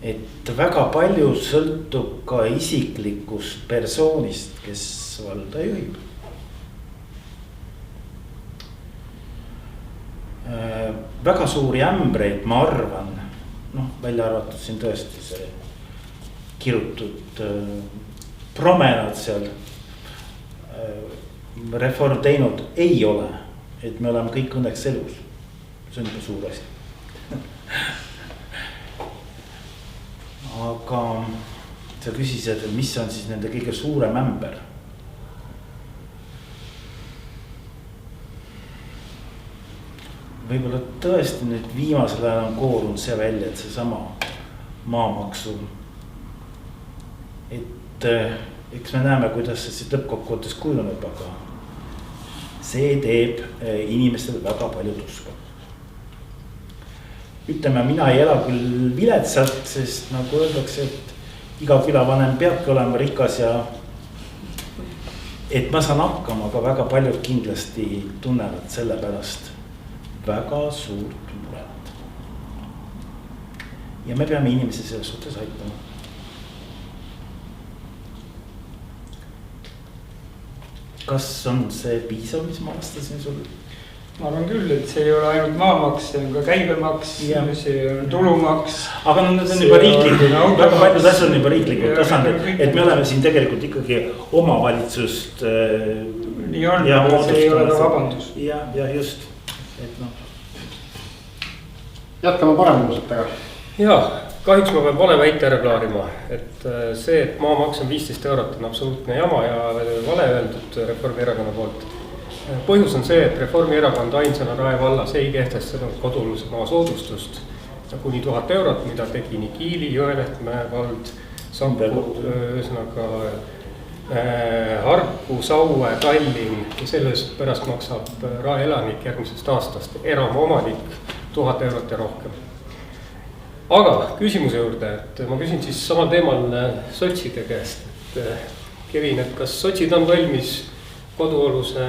Et väga palju sõltub ka isiklikust persoonist, kes valda juhib. Väga suuri ämbreid, ma arvan, välja arvatud siin tõesti see kirutud promenad seal Reform teinud ei ole, et me oleme kõik õnneks elus. See on juba suur asi. Aga sa küsisid, et mis on siis nende kõige suurem ämber? Võib-olla tõesti nüüd viimasel ajal on koorunud see välja, et see sama maamaksu, et eks me näeme, kuidas see siis lõppkokkuvõttes kujuneb, aga see teeb inimestele väga palju tuska. Ütleme, mina ei ela küll viletsalt, sest nagu öeldakse, et iga külavanem peabki olema rikas ja et ma saan hakkama, aga väga paljud kindlasti tunnevad selle pärast väga suurt muret. Ja me peame inimesi selles suhtes aitama. Kas on see piisav, mis ma vastasin sulle? Ma arvan küll, et see ei ole ainult maamaks, see on ka käibemaks, see on tulumaks. Aga need on juba riiklikud, väga paljud asjad on juba riiklikud tasandil, et me oleme siin tegelikult ikkagi omavalitsust. Nii on, aga see ei ole ka vabandus. Ja just, et Jätkame paremmuusetega. Jaa, kahjuks ma pean vale väite ära klaarima, et see, et maamaks on 15 eurot on absoluutne jama ja vale öeldud Reformierakonna poolt. Põhjus on see, et Reformierakond ainsana Rae vallas ei kehtestanud koduluse maa soodustust kuni 1000 eurot, mida tegi nii Kiili, Jõelähtmäe vald, Sampu, ühesõnaga Harku, Saue, Tallinn ja selles pärast maksab Rae elanik järgmisest aastast eraomanik 1000 eurot ja rohkem. Aga küsimuse juurde, et ma küsin siis samal teemal sotside käest, et Kevin, et kas sotsid on valmis koduoluse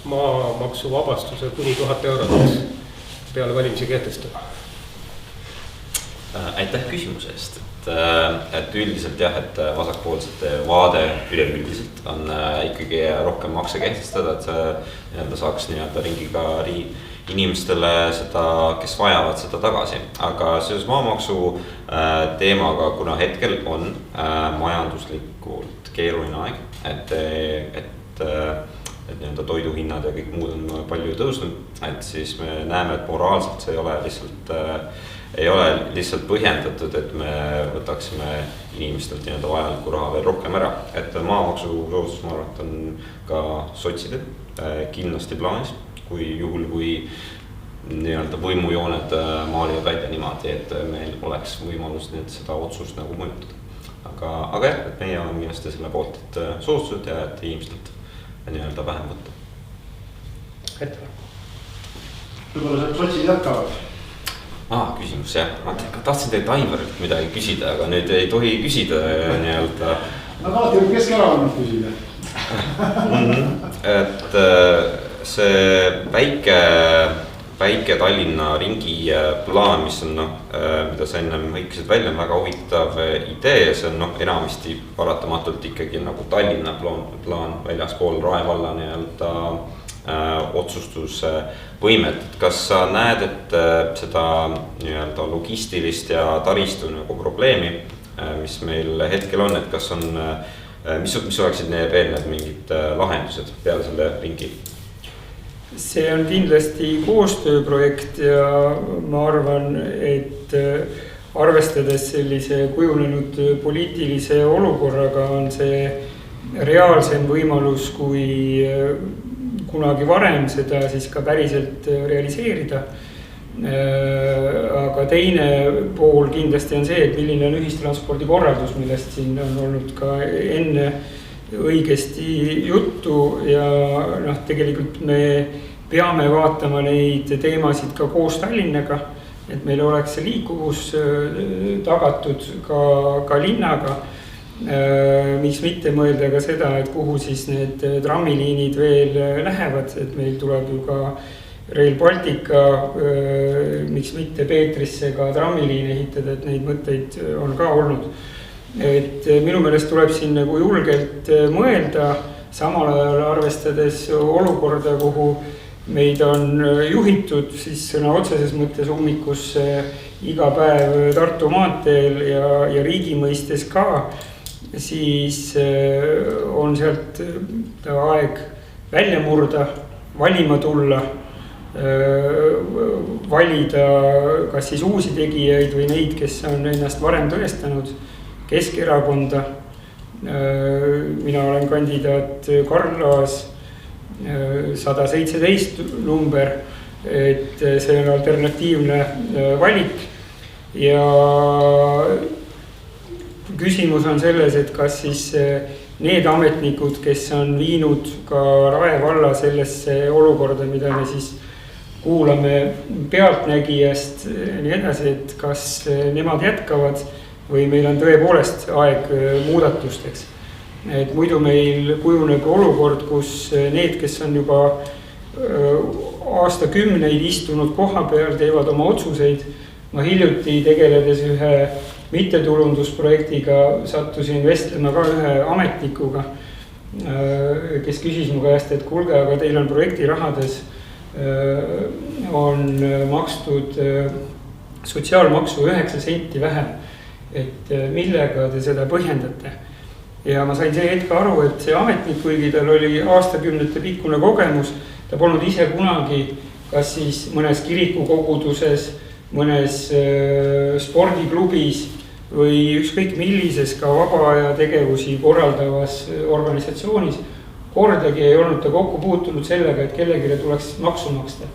maamaksu vabastuse kuni 1000 eurot peale valimisi kehtestada? Aitäh küsimuse eest, et üldiselt jah, et vasakpoolsete vaade üleüldiselt on ikkagi rohkem makse kehtestada, et see saaks ringiga inimestele seda, kes vajavad seda tagasi. Aga seoses maamaksu teemaga, kuna hetkel on majanduslikult keeruline aeg, et toiduhinnad ja kõik muud on palju tõusnud, et siis me näeme, et moraalselt see ei ole lihtsalt põhjendatud, et me võtaksime inimestelt vajaliku raha veel rohkem ära. Et maamaksu soodustus, ma arvan, et on ka sotside kindlasti plaanis, kui võimujooned maalivad välja niimoodi, et meil oleks võimalus seda otsust mõjutada. Aga jah, et meie oleme kindlasti selle poolt, et soodustused ja et inimestelt vähem võtta. Võib-olla sotsid jätkavad? Küsimus jah, ma tahtsin teilt Aivarilt midagi küsida, aga nüüd ei tohi küsida Nad alati võib Keskerakonnalt küsida. Et see väike Tallinna ringi plaan, mis on, mida sa ennem hõikasid välja, on väga huvitav idee. See on enamasti paratamatult ikkagi Tallinna plaan väljaspool Rae valla otsustusvõimet. Kas sa näed, et seda logistilist ja taristu probleemi, mis meil hetkel on, et kas on, mis oleksid veel need mingid lahendused peale selle ringi? see on kindlasti koostööprojekt ja ma arvan, et arvestades sellise kujunenud poliitilise olukorraga on see reaalsem võimalus kui kunagi varem seda siis ka päriselt realiseerida. Aga teine pool kindlasti on see, et milline on ühistranspordi korraldus, millest siin on olnud ka enne õigesti juttu ja tegelikult me peame vaatama neid teemasid ka koos Tallinnaga, et meil oleks see liikuvus tagatud ka linnaga, miks mitte mõelda ka seda, et kuhu siis need trammiliinid veel lähevad, et meil tuleb ju ka Rail Baltica, miks mitte Peetrisse ka trammiliin ehitada, et neid mõtteid on ka olnud. Et minu meelest tuleb siin nagu julgelt mõelda, samal ajal arvestades olukorda, kuhu meid on juhitud siis sõna otseses mõttes ummikusse iga päev Tartu maanteel ja riigi mõistes ka, siis on sealt aeg välja murda, valima tulla, valida kas siis uusi tegijaid või neid, kes on ennast varem tõestanud, Keskerakonda. Mina olen kandidaat Karl Laas, 117 number, et see on alternatiivne valik ja küsimus on selles, et kas siis need ametnikud, kes on viinud ka Rae valla sellesse olukorda, mida me siis kuulame pealtnägijast ja nii edasi, et kas nemad jätkavad või meil on tõepoolest aeg muudatusteks. Et muidu meil kujuneb olukord, kus need, kes on juba aastakümneid istunud koha peal, teevad oma otsuseid. Ma hiljuti tegeledes ühe mittetulundusprojektiga sattusin vestlema ka ühe ametnikuga, kes küsis mu käest, et kuulge, aga teil on projektirahades on makstud sotsiaalmaksu 9 senti vähem, et millega te seda põhjendate. Ja ma sain see hetk aru, et see ametnik, kuigi tal oli aastakümnete pikkune kogemus, ta polnud ise kunagi kas siis mõnes kirikukoguduses, mõnes spordiklubis või ükskõik millises ka vaba aja tegevusi korraldavas organisatsioonis kordagi ei olnud ta kokku puutunud sellega, et kellegile tuleks maksu maksta.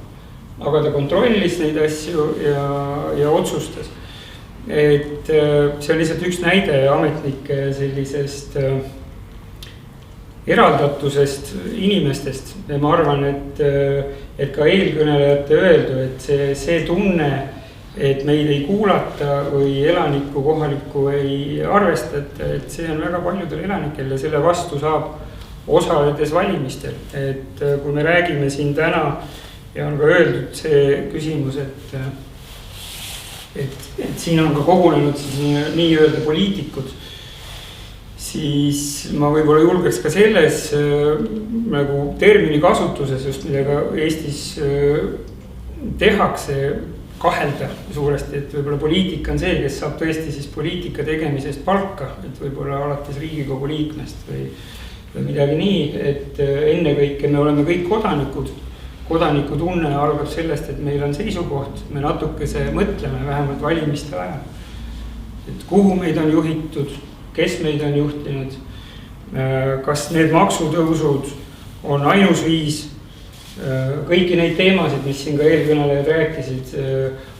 Aga ta kontrollis neid asju ja otsustas. Et see on lihtsalt üks näide ametnike sellisest eraldatusest inimestest. Ja ma arvan, et ka eelkõnelejate öeldu, et see tunne, et meid ei kuulata või elanikku kohalikku ei arvestata, et see on väga paljudel elanikel ja selle vastu saab osaledes valimistel. Et kui me räägime siin täna ja on ka öeldud see küsimus, et siin on ka kogunenud siis nii-öelda poliitikud, siis ma võib-olla julgeks ka selles nagu termini kasutuses, just millega Eestis tehakse, kahelda suuresti, et võib-olla poliitika on see, kes saab tõesti siis poliitika tegemisest palka, et võib-olla alates Riigikogu liikmest või midagi nii, et ennekõike me oleme kõik kodanikud. Kodaniku tunne algab sellest, et meil on seisukoht, me natukese mõtleme vähemalt valimiste ajal. Et kuhu meid on juhitud, kes meid on juhtinud, kas need maksutõusud on ainus viis, kõiki neid teemasid, mis siin ka eelkõnelejad rääkisid,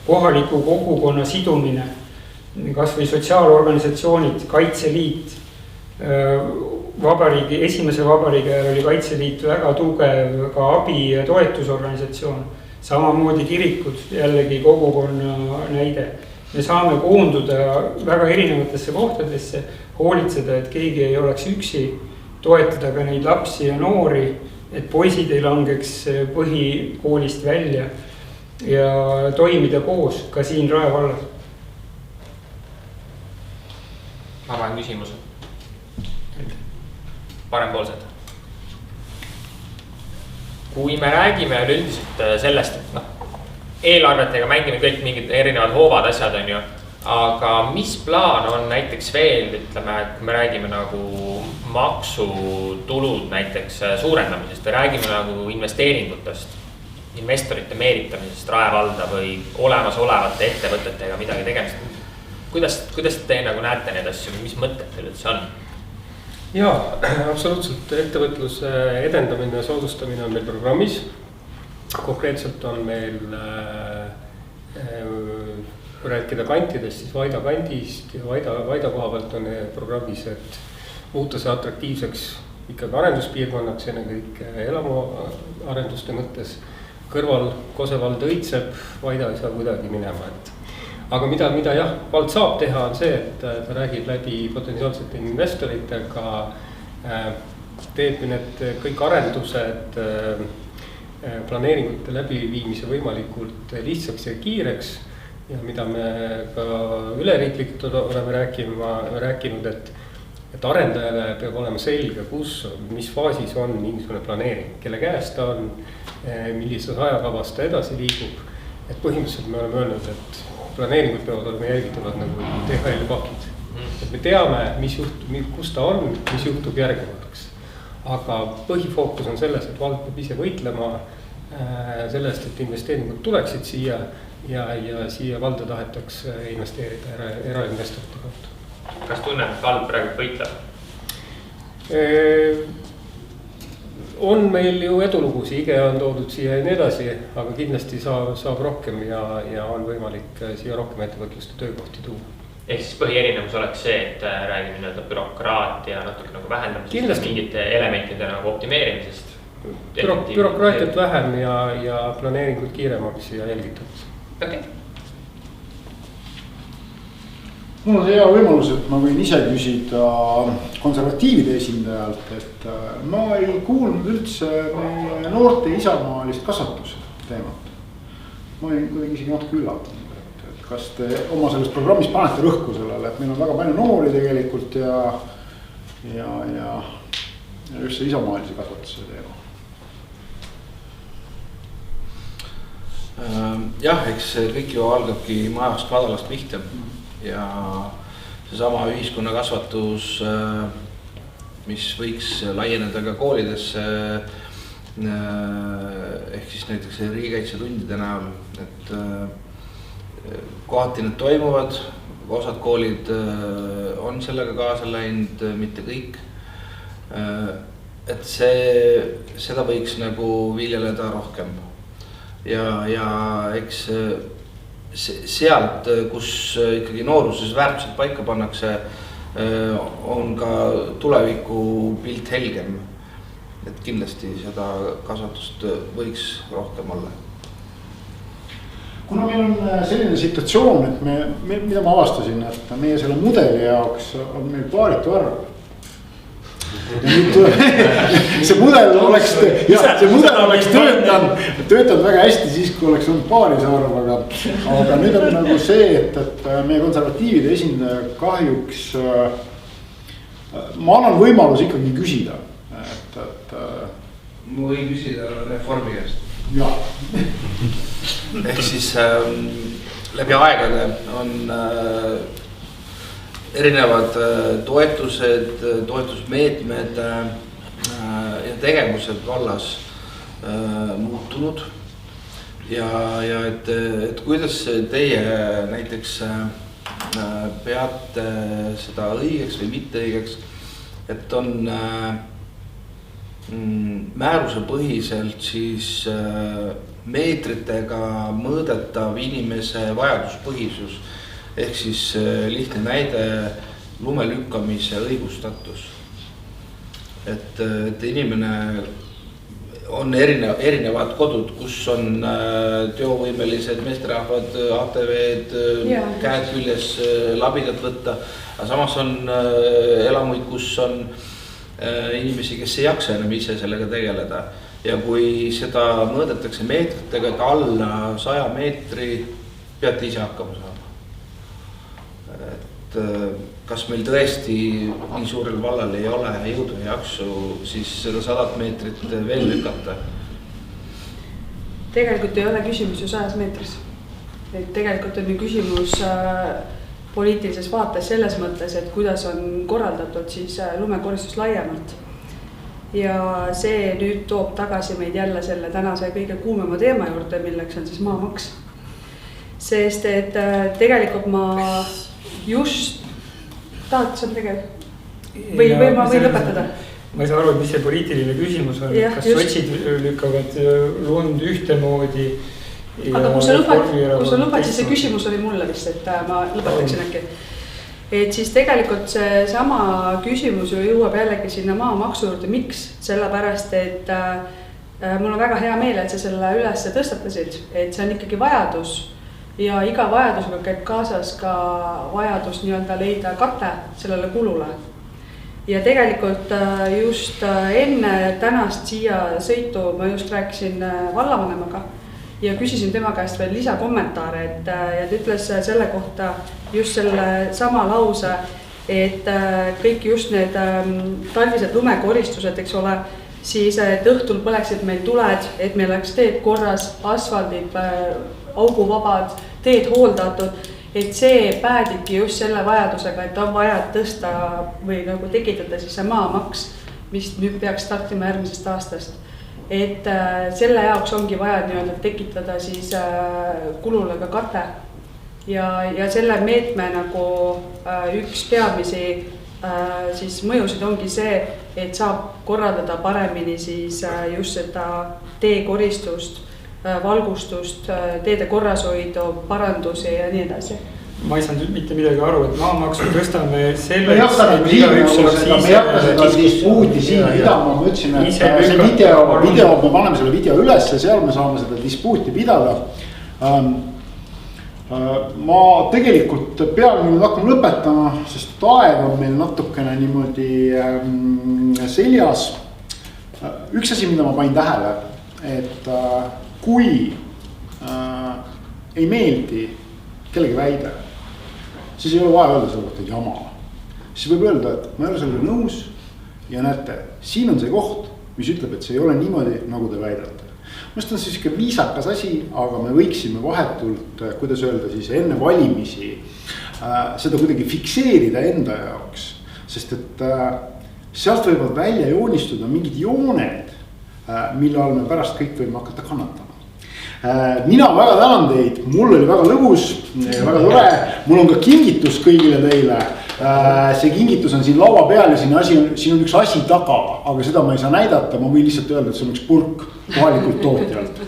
kohaliku kogukonna sidumine, kas või sotsiaalorganisatsioonid, Kaitseliit, esimese vabariigi ajal oli Kaitseliit väga tugev ka abi- ja toetusorganisatsioon. Samamoodi kirikud, jällegi kogukonna näide. Me saame koonduda väga erinevatesse kohtadesse, hoolitseda, et keegi ei oleks üksi, toetada ka neid lapsi ja noori, et poisid ei langeks põhikoolist välja ja toimida koos ka siin Rae vallas. Avan küsimuse. Parempoolsed. Kui me räägime üldiselt sellest, et eelarvetega mängime kõik mingid erinevad hoovad asjad on ju, aga mis plaan on näiteks veel, ütleme, et kui me räägime nagu maksutulud näiteks suurendamisest või räägime nagu investeeringutest, investorite meelitamisest Rae valda või olemasolevate ettevõtetega midagi tegemist. kuidas te nagu näete neid asju, mis mõtted teil üldse on? Jaa, absoluutselt ettevõtluse edendamine ja soodustamine on meil programmis. Konkreetselt on meil rääkida kantidest, siis Vaida kandist ja Vaida koha pealt on programmis, et muuta see atraktiivseks ikkagi arenduspiirkonnaks, ennekõike elamuarenduste mõttes. Kõrval Kose vald õitseb, Vaida ei saa kuidagi minema, aga mida jah, vald saab teha, on see, et ta räägib läbi potentsiaalsete investoritega, teeb need kõik arendused, planeeringute läbiviimise võimalikult lihtsaks ja kiireks. Ja mida me ka üleriiklikult oleme rääkinud, et arendajale peab olema selge, kus, mis faasis on mingisugune planeering, kelle käest ta on, millises ajakavas ta edasi liigub. Et põhimõtteliselt me oleme öelnud, et planeeringud peavad olema jälgitavad nagu DHL-pakid. Et me teame, kus ta on, mis juhtub järgnevaks. Aga põhifookus on selles, et vald peab ise võitlema sellest, et investeeringud tuleksid siia ja siia valda tahetakse investeerida erainvestorite kohta. Kas tunned, et vald praegu võitleb? On meil ju edulugusi, IGE on toodud siia ja nii edasi, aga kindlasti saab rohkem ja on võimalik siia rohkem ettevõtluste töökohti tuua. Ehk siis põhierinevus oleks see, et räägime nii-öelda bürokraatia natuke nagu vähendamisest, mingite elementide nagu optimeerimisest. Bürokraatiat vähem ja planeeringud kiiremaks ja jälgitud. Okay. Mul on hea võimalus, et ma võin ise küsida konservatiivide esindajalt, et ma ei kuulnud üldse meie noorte isamaalist kasvatuse teemat. Ma olin kuidagi isegi natuke üllatunud, et kas te oma selles programmis panete rõhku sellele, et meil on väga palju noori tegelikult ja just see isamaalise kasvatuse teema. Jah, eks kõik ju algabki majast madalast pihta ja seesama ühiskonna kasvatus, mis võiks laieneda ka koolidesse, ehk siis näiteks riigikaitsetundide näol, et kohati need toimuvad, osad koolid on sellega kaasa läinud, mitte kõik. Et seda võiks nagu viljeleda rohkem. Ja eks sealt, kus ikkagi nooruses väärtused paika pannakse, on ka tuleviku pilt helgem. Et kindlasti seda kasvatust võiks rohkem olla. Kuna meil on selline situatsioon, et mida ma avastasin, et meie selle mudeli jaoks on meil paaritu arv. See mudel oleks töötanud väga hästi siis, kui oleks olnud paarisarv, aga nüüd on nagu see, et meie konservatiivide esindaja kahjuks ma annan võimalus ikkagi küsida, et ma võin küsida Reformi käest. Jah. Ehk siis läbi aegade on erinevad toetused, toetusmeetmed ja tegevused vallas muutunud ja et kuidas teie näiteks peate seda õigeks või mitte õigeks, et on määruse põhiselt siis meetritega mõõdetav inimese vajaduspõhisus. Ehk siis lihtne näide, lume lükkamise õigustatus. Et inimene on erinevad kodud, kus on teovõimelised meesterahvad, ATV-d, käed küljes labidat võtta. Aga samas on elamuid, kus on inimesi, kes ei jaksa enam ise sellega tegeleda. Ja kui seda mõõdetakse meetritega, et alla 100 meetri peate ise hakkama saama. Et kas meil tõesti nii suurel vallal ei ole jõudu ja jaksu siis seda 100 meetrit veel lükata? Tegelikult ei ole küsimus ju 100 meetris. Et tegelikult on ju küsimus poliitilises vaates selles mõttes, et kuidas on korraldatud siis lumekoristus laiemalt. ja see nüüd toob tagasi meid jälle selle tänase kõige kuumema teema juurde, milleks on siis maamaks. Sest et tegelikult ma just, tahad sa midagi või ma võin lõpetada? Ma ei saa aru, et mis see poliitiline küsimus on, kas sotsid lükkavad lund ühtemoodi. Aga kui sa lubad, siis see küsimus oli mulle vist, et ma lõpetaksin äkki. Et siis tegelikult see sama küsimus ju jõuab jällegi sinna maamaksu juurde. Miks? Sellepärast, et mul on väga hea meel, et sa selle üles tõstatasid, et see on ikkagi vajadus ja iga vajadusega käib kaasas ka vajadus nii-öelda leida kate sellele kulule. Ja tegelikult just enne tänast siia sõitu ma just rääkisin vallavanemaga ja küsisin tema käest veel lisakommentaare, et ta ütles selle kohta just selle sama lause, et kõik just need talvised lumekoristused, eks ole, siis et õhtul põleksid meil tuled, et meil oleks teed korras, asfaldid, auguvabad, teed hooldatud, et see päädibki just selle vajadusega, et on vaja tõsta või nagu tekitada siis see maamaks, mis nüüd peaks startima järgmisest aastast. Et selle jaoks ongi vaja nii-öelda tekitada siis kulule ka kate ja selle meetme nagu üks peamisi siis mõjusid ongi see, et saab korraldada paremini siis just seda teekoristust, valgustust, teede korrashoidu, parandusi ja nii edasi. Ma ei saanud mitte midagi aru, et maamaksu tõstame selleks, me ei hakka seda dispuuti siin pidama, ma ütlesin, et see video, me paneme selle video üles ja seal me saame seda dispuuti pidada. Ma tegelikult peale nüüd hakkame lõpetama, sest aeg on meil natukene niimoodi seljas. Üks asi, mida ma panin tähele, et kui ei meeldi kellegi väide, siis ei ole vaja öelda selle kohta jama. Siis võib öelda, et ma ei ole sellega nõus ja näete, siin on see koht, mis ütleb, et see ei ole niimoodi, nagu te väidate. Mõst on siis ikka viisakas asi, aga me võiksime vahetult, kuidas öelda siis enne valimisi, seda kuidagi fikseerida enda jaoks. Sest et sealt võivad välja joonistuda mingid jooned, mille all me pärast kõik võime hakata kannatama. Mina väga tänan teid, mul oli väga lõbus, väga tore, mul on ka kingitus kõigile teile. See kingitus on siin laua peal ja siin on üks asi taga, aga seda ma ei saa näidata, ma võin lihtsalt öelda, et see on üks purk kohalikult tootjalt.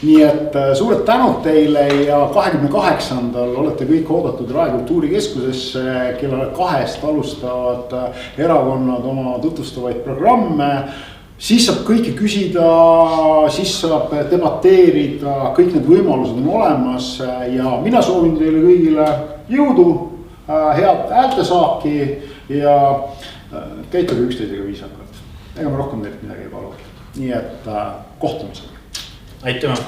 Nii et suured tänud teile ja 28. olete kõik oodatud Rae kultuurikeskusesse, kella 2 alustavad erakonnad oma tutvustavaid programme. Siis saab kõike küsida, siis saab debateerida, kõik need võimalused on olemas ja mina soovin teile kõigile jõudu, head häältesaaki ja käituge üksteisega viisakalt. Ega ma rohkem teilt midagi ei palu. Nii et kohtumisega. Aitüma.